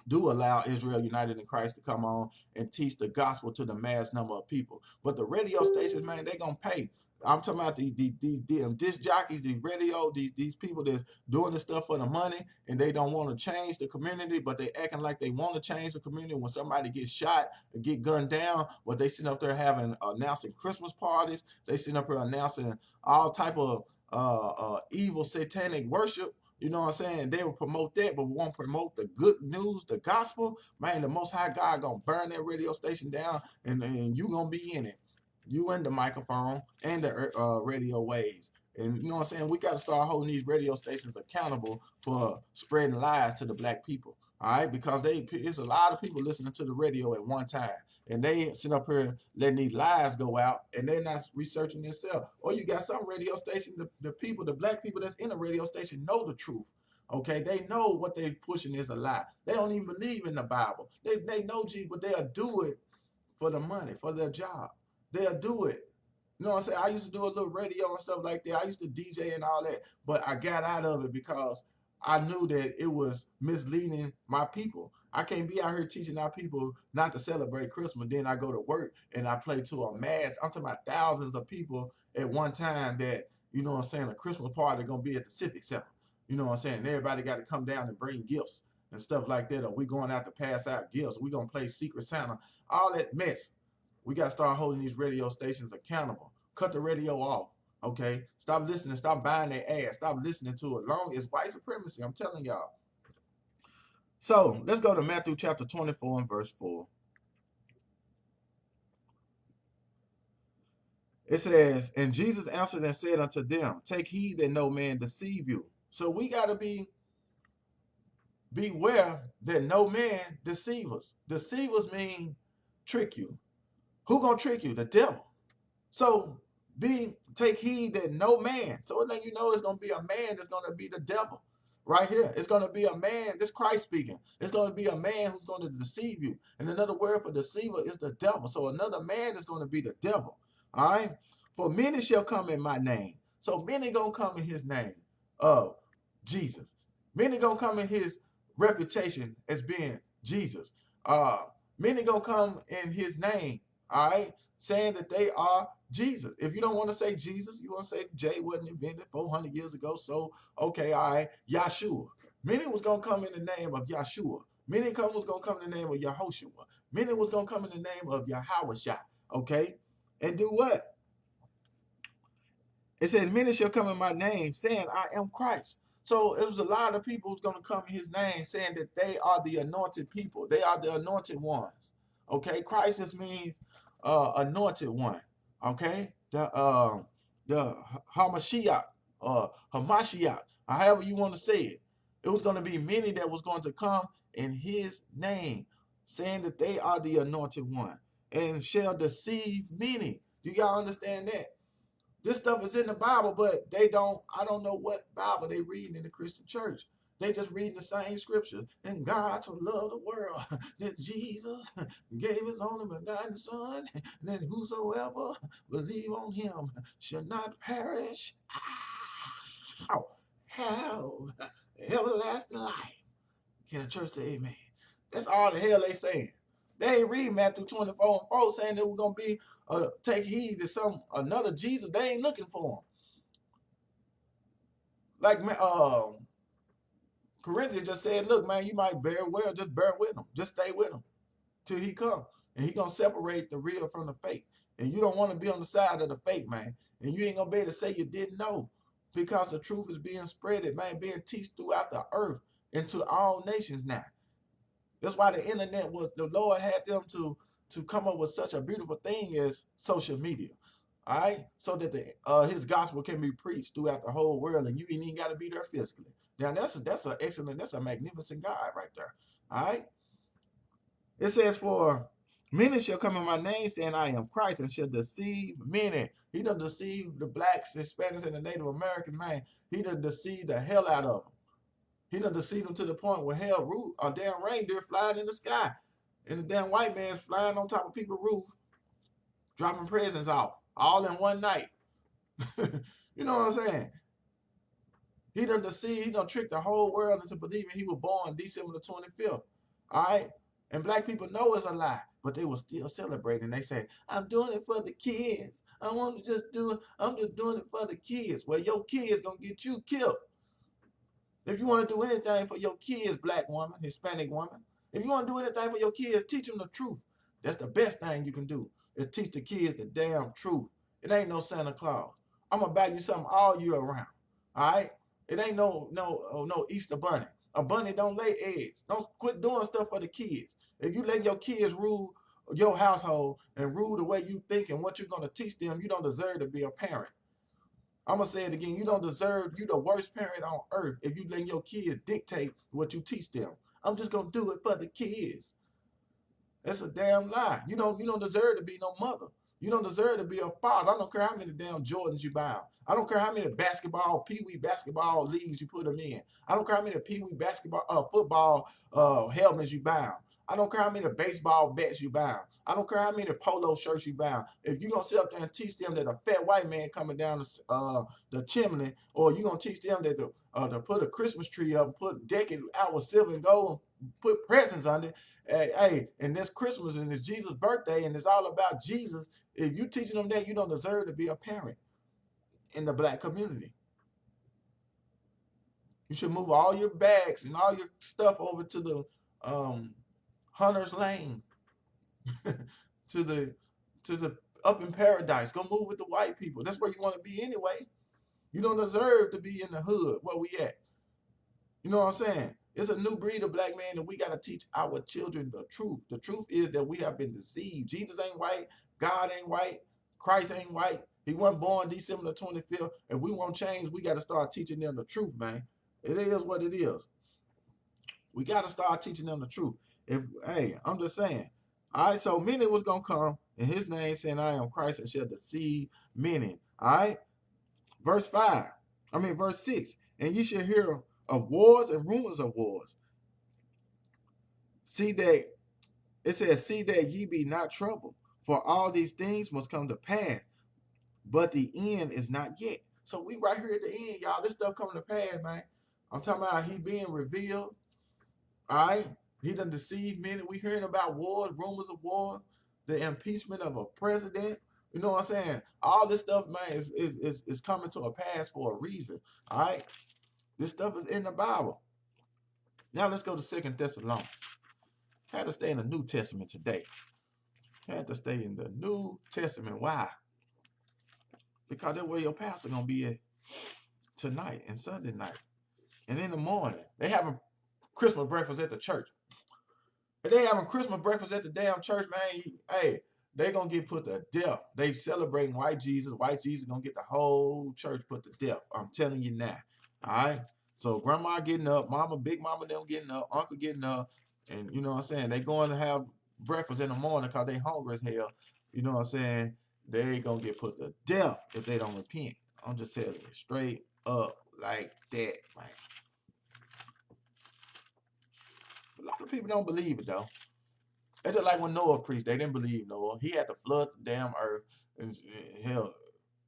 do allow Israel United in Christ to come on and teach the gospel to the mass number of people. But the radio stations, man, they gonna pay. I'm talking about the disc jockeys, the radio, these people that's doing this stuff for the money, and they don't want to change the community, but they acting like they want to change the community when somebody gets shot and get gunned down. But they sitting up there announcing Christmas parties. They sitting up here announcing all type of evil satanic worship. You know what I'm saying? They will promote that, but won't promote the good news, the gospel. Man, the Most High God gonna burn that radio station down, and you gonna be in it. You and the microphone and the radio waves. And you know what I'm saying? We got to start holding these radio stations accountable for spreading lies to the black people. All right, because it's a lot of people listening to the radio at one time, and they sit up here letting these lies go out, and they're not researching themselves. Or you got some radio stations, the black people that's in the radio station know the truth. Okay, they know what they pushing is a lie. They don't even believe in the Bible. They know Jesus, but they'll do it for the money, for their job. They'll do it. You know what I'm saying? I used to do a little radio and stuff like that. I used to DJ and all that, but I got out of it because I knew that it was misleading my people. I can't be out here teaching our people not to celebrate Christmas. Then I go to work and I play to a mass. I'm talking about thousands of people at one time that, you know what I'm saying, a Christmas party gonna be at the Civic Center. You know what I'm saying? And everybody got to come down and bring gifts and stuff like that. Or we going out to pass out gifts. We gonna play Secret Santa. All that mess. We got to start holding these radio stations accountable. Cut the radio off, okay? Stop listening. Stop buying their ass. Stop listening to it. Long as white supremacy, I'm telling y'all. So let's go to Matthew chapter 24 and verse 4. It says, and Jesus answered and said unto them, take heed that no man deceive you. So we got to beware that no man deceive us. Deceivers mean trick you. Who gonna trick you? The devil. So take heed that no man. So then you know it's gonna be a man that's gonna be the devil. Right here. It's gonna be a man, this Christ speaking. It's gonna be a man who's gonna deceive you. And another word for deceiver is the devil. So another man is gonna be the devil. All right. For many shall come in my name. So many gonna come in his name. Jesus. Many gonna come in his reputation as being Jesus. Many gonna come in his name, all right, saying that they are Jesus. If you don't want to say Jesus, you want to say J wasn't invented 400 years ago. So, okay, all right, Yahshua. Many was gonna come in the name of Yahshua. Many was gonna come in the name of Yahoshua. Many was gonna come in the name of Yahawashah. Okay, and do what? It says, many shall come in my name, saying, I am Christ. So it was a lot of people who's going to come in his name, saying that they are the anointed people. They are the anointed ones. Okay, Christ just means anointed one. Okay, the Hamashiach, Hamashiach, however you want to say it. It was going to be many that was going to come in his name, saying that they are the anointed one, and shall deceive many. Do y'all understand that? This stuff is in the Bible, but I don't know what Bible they reading in the Christian church. They just reading the same scriptures. And God so loved the world that Jesus gave his only begotten son, that whosoever believe on him shall not perish, have everlasting life. Can the church say amen? That's all the hell they saying. They ain't read Matthew 24:4 saying that we're gonna be take heed to another Jesus. They ain't looking for him. Like Corinthians just said, look, man, you might bear well, just bear with him. Just stay with him till he come. And he gonna separate the real from the fake. And you don't want to be on the side of the fake, man. And you ain't gonna be able to say you didn't know. Because the truth is being spreaded, man, being teached throughout the earth into all nations now. That's why the internet the Lord had them to come up with such a beautiful thing as social media. All right, so that his gospel can be preached throughout the whole world, and you ain't even got to be there physically. Now that's a magnificent God right there. All right, it says, for many shall come in my name, saying I am Christ, and shall deceive many. He done deceived the blacks, Hispanics, and the Native Americans, man. He done deceived the hell out of them. He done deceived them to the point where hell, a damn reindeer flying in the sky, and the damn white man flying on top of people's roof, dropping presents off, all in one night. You know what I'm saying? He done deceived, he done tricked the whole world into believing he was born December the 25th. All right? And black people know it's a lie, but they were still celebrating. They say, I'm doing it for the kids. I'm just doing it for the kids. Well, your kids gonna get you killed. If you want to do anything for your kids, black woman, Hispanic woman, if you want to do anything for your kids, teach them the truth. That's the best thing you can do, is teach the kids the damn truth. It ain't no Santa Claus. I'm going to buy you something all year around. All right? It ain't no Easter bunny. A bunny don't lay eggs. Don't quit doing stuff for the kids. If you let your kids rule your household and rule the way you think and what you're going to teach them, you don't deserve to be a parent. I'm going to say it again. You don't deserve, you the worst parent on earth if you let your kids dictate what you teach them. I'm just going to do it for the kids. That's a damn lie. You don't deserve to be no mother. You don't deserve to be a father. I don't care how many damn Jordans you buy. I don't care how many pee-wee basketball leagues you put them in. I don't care how many pee-wee football helmets you buy. I don't care how many baseball bats you buy. I don't care how many polo shirts you buy. If you're going to sit up there and teach them that a fat white man coming down the chimney, or you're going to teach them that to put a Christmas tree up, deck it out with silver and gold, and put presents on it, hey, and this Christmas and it's Jesus' birthday and it's all about Jesus, if you teaching them that, you don't deserve to be a parent in the black community. You should move all your bags and all your stuff over to the Hunter's Lane, to the up in paradise. Go move with the white people. That's where you want to be anyway. You don't deserve to be in the hood where we at. You know what I'm saying? It's a new breed of black man, and we got to teach our children the truth. The truth is that we have been deceived. Jesus ain't white. God ain't white. Christ ain't white. He wasn't born December the 25th. If we want change, we got to start teaching them the truth, man. It is what it is. We got to start teaching them the truth. I'm just saying. All right, so many was going to come in his name saying, I am Christ, and shall deceive many. All right? Verse 6. And ye shall hear of wars and rumors of wars. See that ye be not troubled, for all these things must come to pass, but the end is not yet. So we right here at the end, y'all. This stuff coming to pass, man. I'm talking about he being revealed. All right. He done deceived many. We hearing about wars, rumors of war, the impeachment of a president. You know what I'm saying? All this stuff, man, is coming to a pass for a reason. All right. This stuff is in the Bible. Now let's go to 2 Thessalonians. Had to stay in the New Testament today. Had to stay in the New Testament. Why? Because that's where your pastor gonna be at tonight and Sunday night. And in the morning, they having Christmas breakfast at the church. If they having Christmas breakfast at the damn church, man, hey, they gonna get put to death. They celebrating white Jesus. White Jesus gonna get the whole church put to death. I'm telling you now. All right. So grandma getting up, mama, big mama them getting up, uncle getting up, and you know what I'm saying? They going to have breakfast in the morning because they hungry as hell. You know what I'm saying? They gonna get put to death if they don't repent. I'm just telling you straight up like that, man. A lot of people don't believe it though. It's just like when Noah preached. They didn't believe Noah. He had to flood the damn earth. And hell,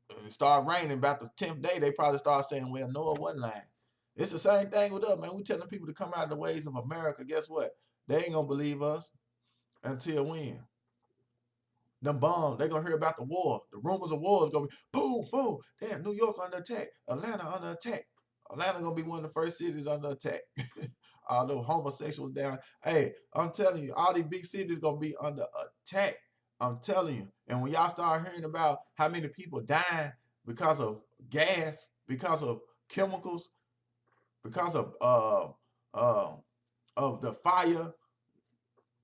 and it started raining about the 10th day. They probably started saying, well, Noah wasn't lying. It's the same thing with us, man. We telling people to come out of the ways of America. Guess what? They ain't going to believe us until when? Them bombs, they going to hear about the war. The rumors of war is going to be boom, boom. Damn, New York under attack. Atlanta under attack. Atlanta going to be one of the first cities under attack. All those homosexuals down. Hey, I'm telling you, all these big cities gonna be under attack. I'm telling you. And when y'all start hearing about how many people dying because of gas, because of chemicals, because of the fire,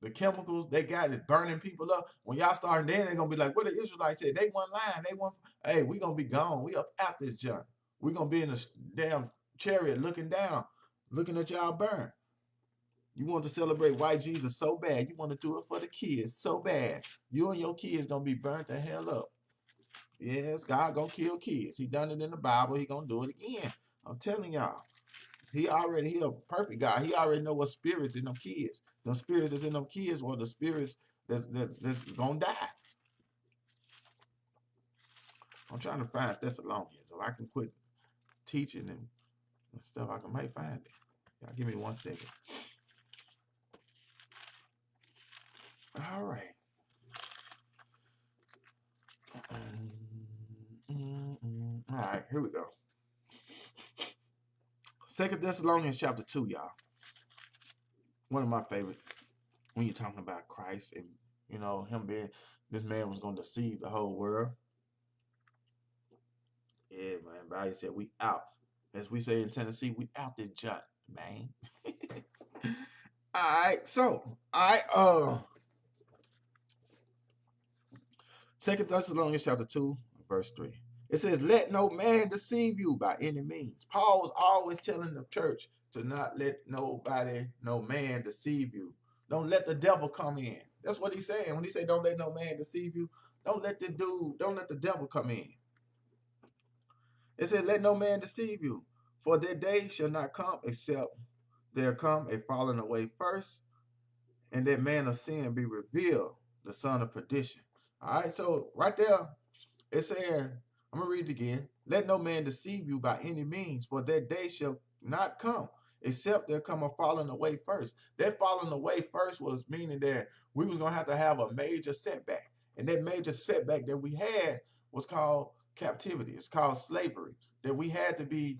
the chemicals they got is burning people up. When y'all start, then they're gonna be like, what the Israelites said? They weren't lying. They weren't. Hey, we gonna be gone. We up out this junk. We gonna be in a damn chariot looking down, looking at y'all burn. You want to celebrate white Jesus so bad. You want to do it for the kids so bad. You and your kids gonna be burnt the hell up. Yes, God gonna kill kids. He done it in the Bible. He gonna do it again. I'm telling y'all. He a perfect God. He already know what spirits in them kids. Them spirits that's in them kids or the spirits that's gonna die. I'm trying to find Thessalonians. So I can quit teaching and stuff. I can might find it. Y'all give me 1 second. All right. All right, here we go. 2 Thessalonians chapter 2, y'all. One of my favorites when you're talking about Christ and, you know, him being, this man was going to deceive the whole world. Yeah, man. Bible said we out. As we say in Tennessee, we out this junk, man. All right, so, 2 Thessalonians chapter 2, verse 3. It says, let no man deceive you by any means. Paul was always telling the church to not let nobody, no man deceive you. Don't let the devil come in. That's what he's saying. When he say don't let no man deceive you, don't let the devil come in. It said, let no man deceive you, for that day shall not come except there come a falling away first, and that man of sin be revealed, the son of perdition. All right, so right there, it's saying, I'm going to read it again. Let no man deceive you by any means, for that day shall not come, except there come a falling away first. That falling away first was meaning that we was going to have a major setback. And that major setback that we had was called captivity. It's called slavery. That we had to be,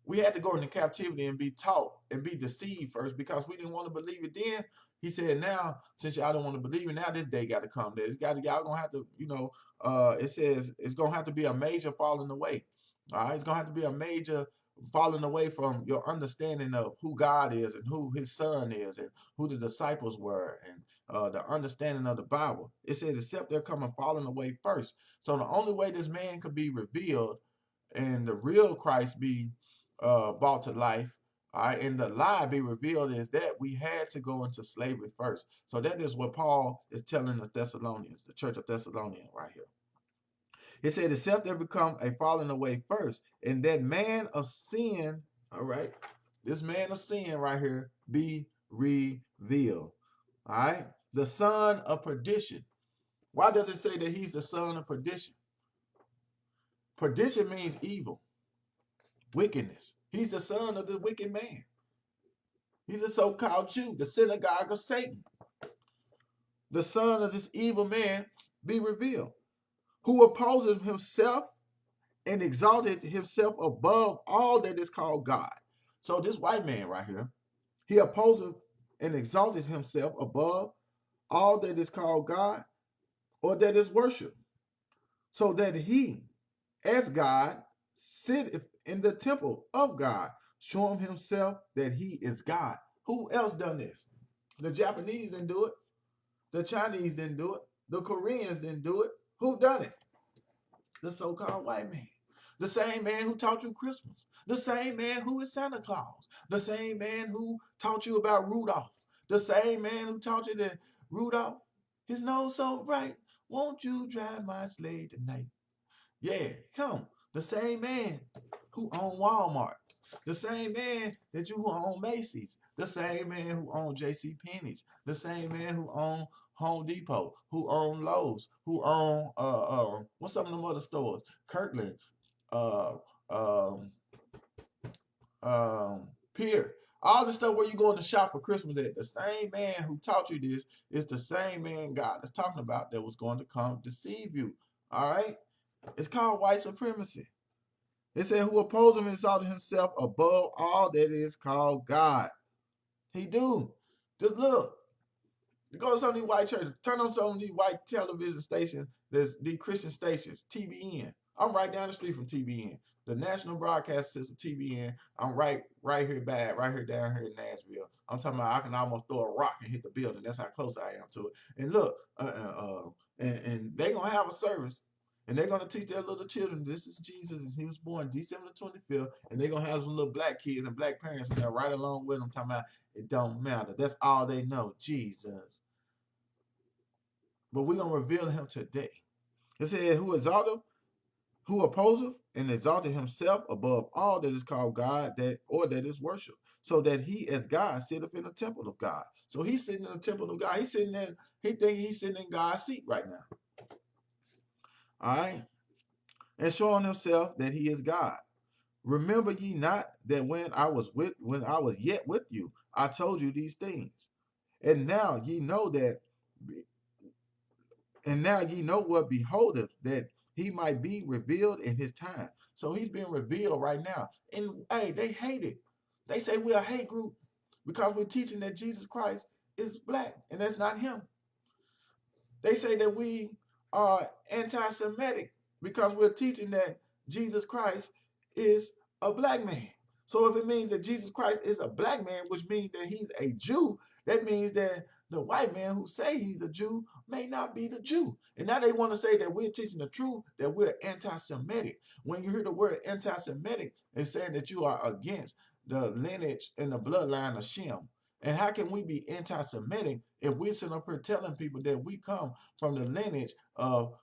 we had to go into captivity and be taught and be deceived first because we didn't want to believe it then. He said, now, since y'all don't want to believe it, now this day got to come. Y'all going to have to, you know, it says it's going to have to be a major falling away. All right, it's going to have to be a major falling away from your understanding of who God is and who his son is and who the disciples were and the understanding of the Bible. It says, except they're coming falling away first. So the only way this man could be revealed and the real Christ be brought to life, all right, and the lie be revealed is that we had to go into slavery first. So that is what Paul is telling the Thessalonians, the church of Thessalonians right here. It said, except there become a falling away first, and that man of sin, all right, this man of sin right here be revealed. All right, the son of perdition. Why does it say that he's the son of perdition? Perdition means evil. wickedness. He's the son of the wicked man. He's a so-called Jew, the synagogue of Satan. The son of this evil man be revealed, who opposes himself and exalted himself above all that is called God. So this white man right here, he opposes and exalted himself above all that is called God or that is worship, so that he, as God, sitteth in the temple of God, showing himself that he is God. Who else done this? The Japanese didn't do it. The Chinese didn't do it. The Koreans didn't do it. Who done it? The so-called white man. The same man who taught you Christmas. The same man who is Santa Claus. The same man who taught you about Rudolph. The same man who taught you that Rudolph, his nose so bright, won't you drive my sleigh tonight? Yeah, him. The same man who owned Walmart. The same man that you who own Macy's. The same man who owned J.C. Penney's. The same man who owned Home Depot, who owned Lowe's, who owned what's some of them other stores? Kirkland, uh um Pier. All the stuff where you going to shop for Christmas at. The same man who taught you this is the same man God is talking about that was going to come deceive you. All right? It's called white supremacy. It said, who opposed him and exalted himself above all that is called God. He do. Just look. Go to some of these white churches. Turn on some of these white television stations. There's these Christian stations. TBN. I'm right down the street from TBN. The National Broadcast System, TBN. I'm right here down here in Nashville. I'm talking about I can almost throw a rock and hit the building. That's how close I am to it. And look, and they're going to have a service. And they're going to teach their little children, this is Jesus, and he was born December 25th. And they're going to have some little black kids and black parents in there right along with them talking about it don't matter. That's all they know, Jesus. But we're going to reveal him today. It said, who opposeth and exalted himself above all that is called God, that is worship, so that he as God sitteth in the temple of God. So he's sitting in the temple of God. He's sitting there, he think he's sitting in God's seat right now. All right. And showing himself that he is God. Remember ye not that when I was yet with you, I told you these things. And now ye know what beholdeth, that he might be revealed in his time. So he's being revealed right now. And hey, they hate it. They say we're a hate group because we're teaching that Jesus Christ is black, and that's not him. They say that we are anti-Semitic because we're teaching that Jesus Christ is a black man. So if it means that Jesus Christ is a black man, which means that he's a Jew, that means that the white man who say he's a Jew may not be the Jew. And now they want to say that we're teaching the truth, that we're anti-Semitic. When you hear the word anti-Semitic, it's saying that you are against the lineage and the bloodline of Shem. And how can we be anti-Semitic if we're sitting up here telling people that we come from the lineage of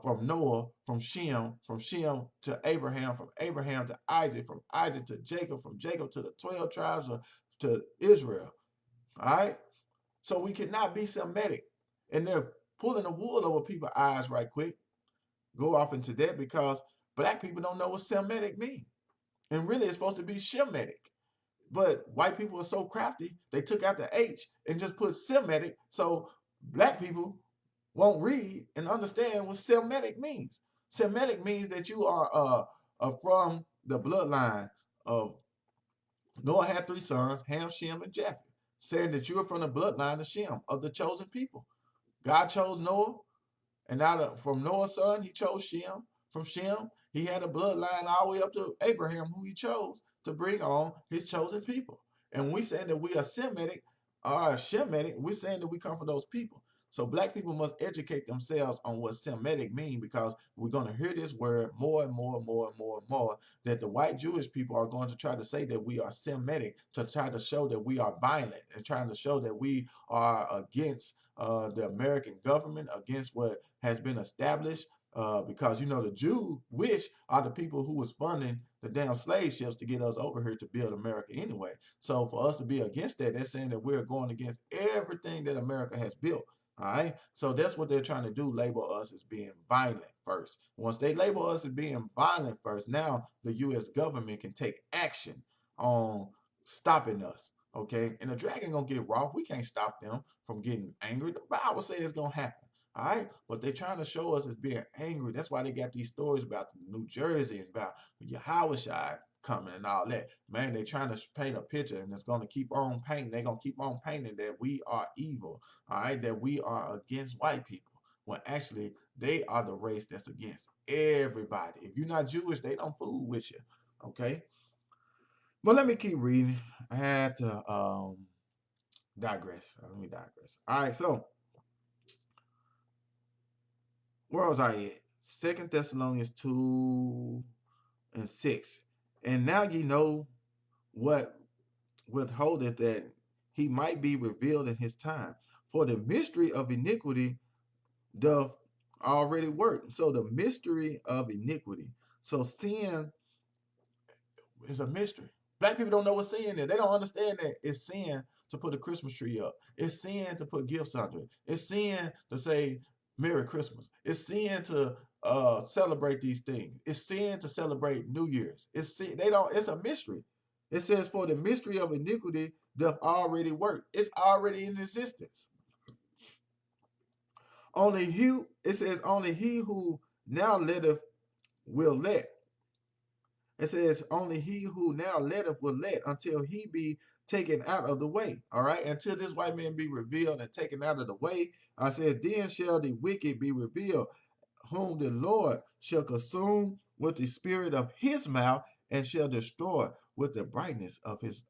from Noah, from Shem to Abraham, from Abraham to Isaac, from Isaac to Jacob, from Jacob to the 12 tribes to Israel. All right? So we cannot be Semitic. And they're pulling the wool over people's eyes right quick. Go off into that because black people don't know what Semitic means. And really it's supposed to be Shemitic. But white people are so crafty, they took out the H and just put Semitic, so black people won't read and understand what Semitic means. Semitic means that you are from the bloodline of Noah had 3 sons, Ham, Shem, and Japheth, saying that you are from the bloodline of Shem, of the chosen people. God chose Noah, and from Noah's son, he chose Shem. From Shem, he had a bloodline all the way up to Abraham, who he chose to bring on his chosen people. And we saying that we are Semitic, or Shemitic, we're saying that we come from those people. So black people must educate themselves on what Semitic means, because we're going to hear this word more and more and more and more and more, that the white Jewish people are going to try to say that we are Semitic, to try to show that we are violent, and trying to show that we are against the American government, against what has been established. Because, you know, the Jewish are the people who was funding the damn slave ships to get us over here to build America anyway. So for us to be against that, that's saying that we're going against everything that America has built. All right. So that's what they're trying to do, label us as being violent first. Once they label us as being violent first, now the US government can take action on stopping us. Okay. And the dragon gonna get raw. We can't stop them from getting angry. The Bible says it's gonna happen. All right. But they're trying to show us as being angry. That's why they got these stories about New Jersey and about Yahushua coming and all that. Man, they're trying to paint a picture, and it's going to keep on painting. They're going to keep on painting that we are evil, all right, that we are against white people. When actually, they are the race that's against everybody. If you're not Jewish, they don't fool with you, okay? But let me keep reading. I had to digress. Let me digress. All right, so where was I at? 2 Thessalonians 2 and 6. And now ye know what withholdeth that he might be revealed in his time. For the mystery of iniquity doth already work. So the mystery of iniquity. So sin is a mystery. Black people don't know what sin is. They don't understand that it's sin to put a Christmas tree up. It's sin to put gifts under it. It's sin to say Merry Christmas. It's sin to celebrate these things. It's sin to celebrate New Year's. It's sin. They don't. It's a mystery. It says, "For the mystery of iniquity doth already work." It's already in existence. Only he. It says, "Only he who now letteth will let." It says, "Only he who now letteth will let until he be taken out of the way." All right. Until this white man be revealed and taken out of the way. I said, "Then shall the wicked be revealed, whom the Lord shall consume with the spirit of his mouth and shall destroy with the brightness of his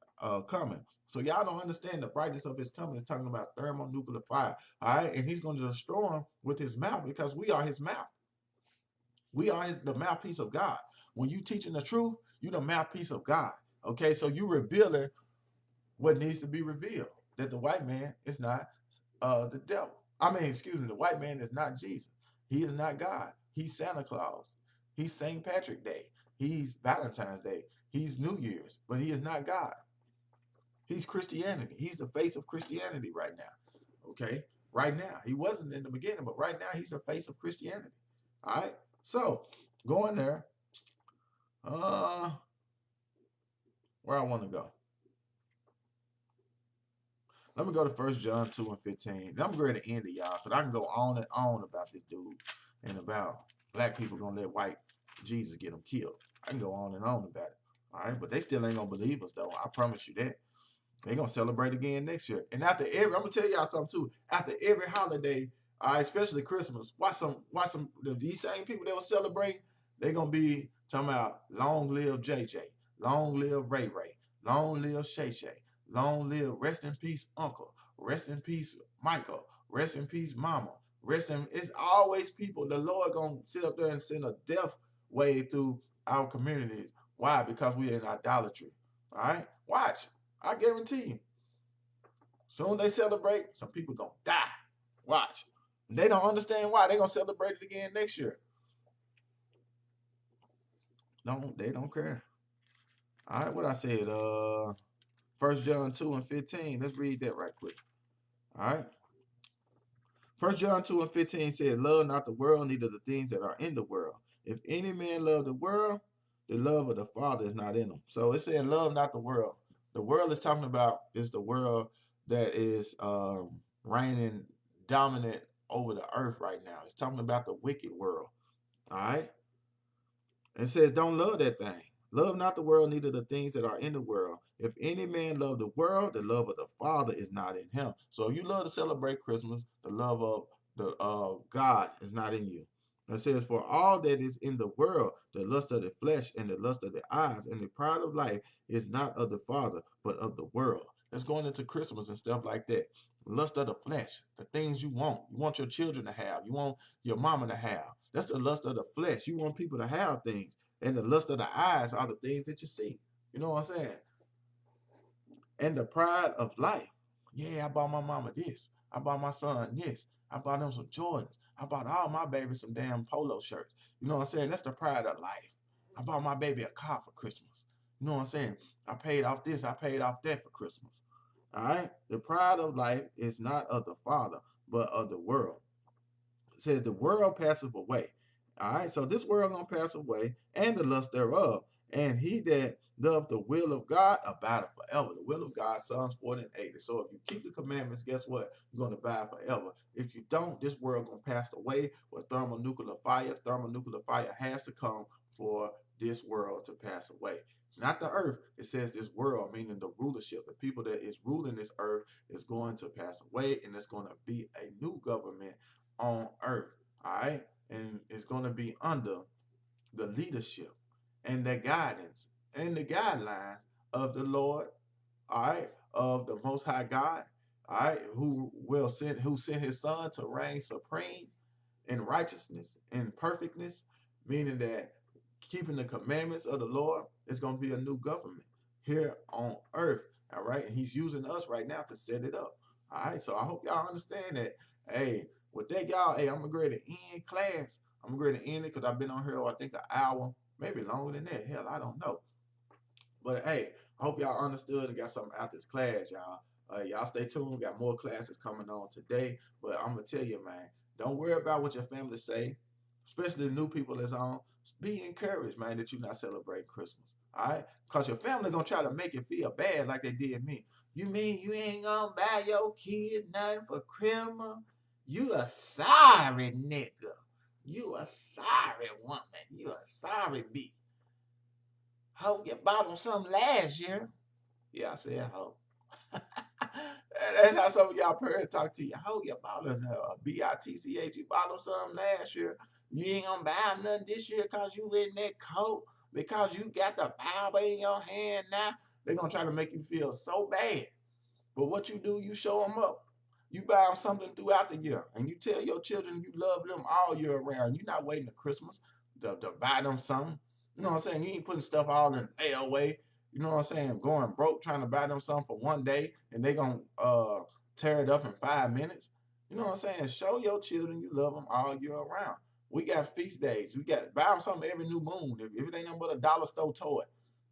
coming." So y'all don't understand the brightness of his coming. It's talking about thermonuclear fire. All right. And he's going to destroy him with his mouth because we are his mouth. We are the mouthpiece of God. When you teaching the truth, you're the mouthpiece of God. Okay, so you revealing what needs to be revealed. That the white man is not the devil. I mean, excuse me, the white man is not Jesus. He is not God. He's Santa Claus. He's St. Patrick's Day. He's Valentine's Day. He's New Year's, but he is not God. He's Christianity. He's the face of Christianity right now. Okay, right now. He wasn't in the beginning, but right now he's the face of Christianity. All right. So going there, where I want to go. Let me go to 1 John 2 and 15. And I'm ready to end it, y'all, because I can go on and on about this dude and about black people gonna let white Jesus get them killed. I can go on and on about it. All right, but they still ain't gonna believe us though. I promise you that. They're gonna celebrate again next year. And after every, I'm gonna tell y'all something too. After every holiday, especially Christmas, watch some these same people that will celebrate, they're gonna be talking about long live JJ, long live Ray Ray, long live Shay Shay, long live, rest in peace, Uncle, rest in peace, Michael, rest in peace, Mama, rest in, it's always people. The Lord gonna sit up there and send a death wave through our communities. Why? Because we're in idolatry. All right, watch. I guarantee you. Soon they celebrate, some people gonna die. Watch. They don't understand why. They gonna celebrate it again next year. They don't care. All right, what I said, 1 John 2 and 15. Let's read that right quick. All right. 1 John 2 and 15 says, "Love not the world, neither the things that are in the world. If any man love the world, the love of the Father is not in him." So it said, "Love not the world." The world is talking about is the world that is reigning dominant over the earth right now. It's talking about the wicked world. All right. It says, "Don't love that thing. Love not the world, neither the things that are in the world. If any man love the world, the love of the Father is not in him." So if you love to celebrate Christmas, the love of the God is not in you. It says, "For all that is in the world, the lust of the flesh and the lust of the eyes and the pride of life is not of the Father, but of the world." It's going into Christmas and stuff like that. Lust of the flesh, the things you want your children to have, you want your mama to have. That's the lust of the flesh. You want people to have things. And the lust of the eyes are the things that you see. You know what I'm saying? And the pride of life. Yeah, I bought my mama this. I bought my son this. I bought them some Jordans. I bought all my babies some damn polo shirts. You know what I'm saying? That's the pride of life. I bought my baby a car for Christmas. You know what I'm saying? I paid off this. I paid off that for Christmas. All right? The pride of life is not of the Father, but of the world. It says the world passeth away. All right, so this world gonna pass away, and the lust thereof. And he that doth the will of God abideth forever. The will of God, Psalms 40 and 80. So if you keep the commandments, guess what? You're gonna abide forever. If you don't, this world gonna pass away with thermonuclear fire. Thermonuclear fire has to come for this world to pass away. Not the earth. It says this world, meaning the rulership. The people that is ruling this earth is going to pass away, and it's going to be a new government on earth. All right, and it's going to be under the leadership and the guidance and the guidelines of the Lord, all right, of the Most High God, all right, who sent his son to reign supreme in righteousness and perfectness, meaning that keeping the commandments of the Lord is going to be a new government here on earth. All right. And he's using us right now to set it up. All right. So I hope y'all understand that. Hey, with that, y'all, hey, I'm going to go ahead and end class. I'm going to go ahead and end it because I've been on here, I think, an hour, maybe longer than that. Hell, I don't know. But hey, I hope y'all understood and got something out this class, y'all. Y'all stay tuned. We got more classes coming on today. But I'm going to tell you, man, don't worry about what your family say, especially the new people that's on. Be encouraged, man, that you not celebrate Christmas. All right? Because your family going to try to make you feel bad like they did me. You mean you ain't going to buy your kid nothing for Christmas? You a sorry nigga. You a sorry woman. You a sorry bitch. Hope you bought them something last year. Yeah, I said hope. That's how some of y'all parents talk to you. Hope you bought them BITCH. You bought them something last year. You ain't gonna buy them nothing this year because you in that coat, because you got the Bible in your hand now. They're gonna try to make you feel so bad. But what you do, you show them up. You buy them something throughout the year, and you tell your children you love them all year round. You're not waiting to Christmas to buy them something. You know what I'm saying? You ain't putting stuff all in layaway. You know what I'm saying? Going broke trying to buy them something for one day, and they gonna tear it up in 5 minutes. You know what I'm saying? Show your children you love them all year round. We got feast days. We got buy them something every new moon. If it ain't nothing but a dollar store toy,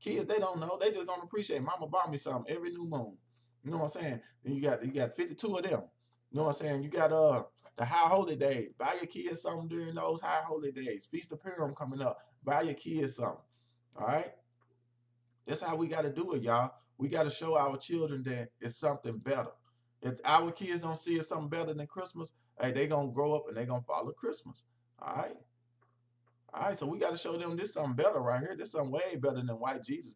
kids they don't know. They just gonna appreciate. Mama bought me something every new moon. You know what I'm saying? And you got 52 of them. You know what I'm saying? You got the high holy days. Buy your kids something during those high holy days. Feast of Purim coming up. Buy your kids something. All right? That's how we got to do it, y'all. We got to show our children that it's something better. If our kids don't see it something better than Christmas, hey, they going to grow up and they going to follow Christmas. All right? All right, so we got to show them this something better right here. This something way better than white Jesus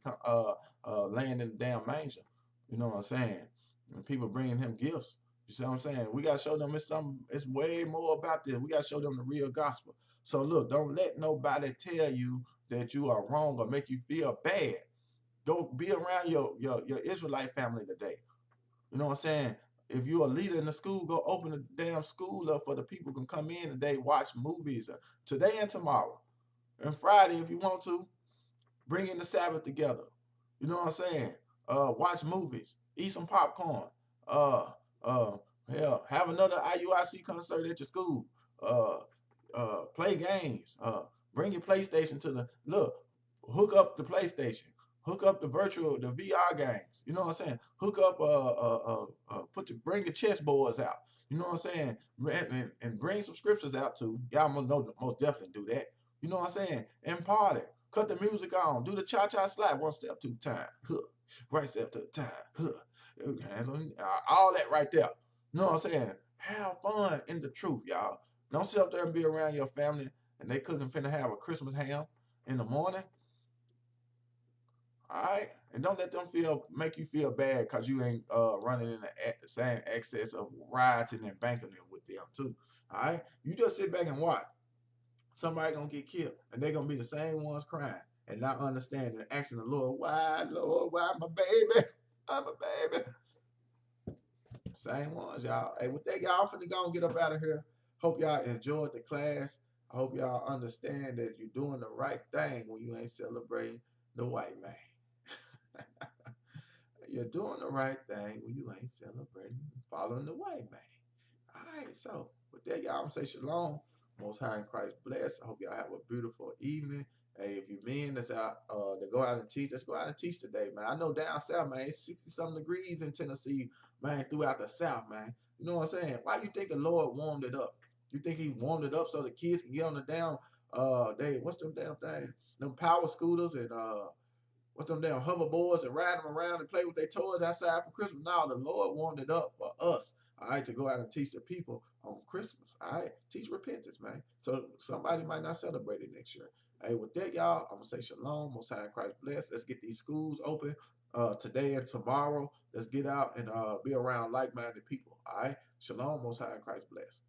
laying in the damn manger. You know what I'm saying? And people bringing him gifts. You see what I'm saying? We got to show them it's way more about this. We got to show them the real gospel. So look, don't let nobody tell you that you are wrong or make you feel bad. Go be around your Israelite family today. You know what I'm saying? If you're a leader in the school, go open the damn school up for the people can come in today, watch movies today and tomorrow. And Friday, if you want to, bring in the Sabbath together. You know what I'm saying? Watch movies, eat some popcorn. Hell, have another IUIC concert at your school. Play games. Bring your PlayStation to hook up the PlayStation. Hook up the VR games. You know what I'm saying? Hook up, bring your chessboards out. You know what I'm saying? And bring some scriptures out too. Y'all most definitely do that. You know what I'm saying? And party. Cut the music on. Do the cha-cha slide. One step to the time. Huh. Right step to the time. Huh. Hands on, all that right there. You know what I'm saying? Have fun in the truth, y'all. Don't sit up there and be around your family and they cooking finna have a Christmas ham in the morning. All right? And don't let them make you feel bad because you ain't running in the same excess of rioting and banking with them too. All right? You just sit back and watch. Somebody gonna get killed, and they're gonna be the same ones crying and not understanding and asking the Lord, why, my baby? Why my baby? Same ones, y'all. Hey, with that, y'all finna go and get up out of here. Hope y'all enjoyed the class. I hope y'all understand that you're doing the right thing when you ain't celebrating the white man. You're doing the right thing when you ain't celebrating following the white man. All right, so with that, y'all, I'm gonna say shalom. Most High in Christ bless. I hope y'all have a beautiful evening. Hey, if you men that's out to go out and teach, let's go out and teach today, man. I know down south, man, it's 60-something degrees in Tennessee, man, throughout the south, man. You know what I'm saying? Why you think the Lord warmed it up? You think he warmed it up so the kids can get on the damn what's them damn things? Them power scooters and what's them damn hoverboards and ride them around and play with their toys outside for Christmas? No, the Lord warmed it up for us, all right, to go out and teach the people on Christmas, all right? Teach repentance, man. So somebody might not celebrate it next year. Hey, with that, y'all, I'm going to say shalom, Most High in Christ bless. Let's get these schools open today and tomorrow. Let's get out and be around like-minded people, all right? Shalom, Most High in Christ bless.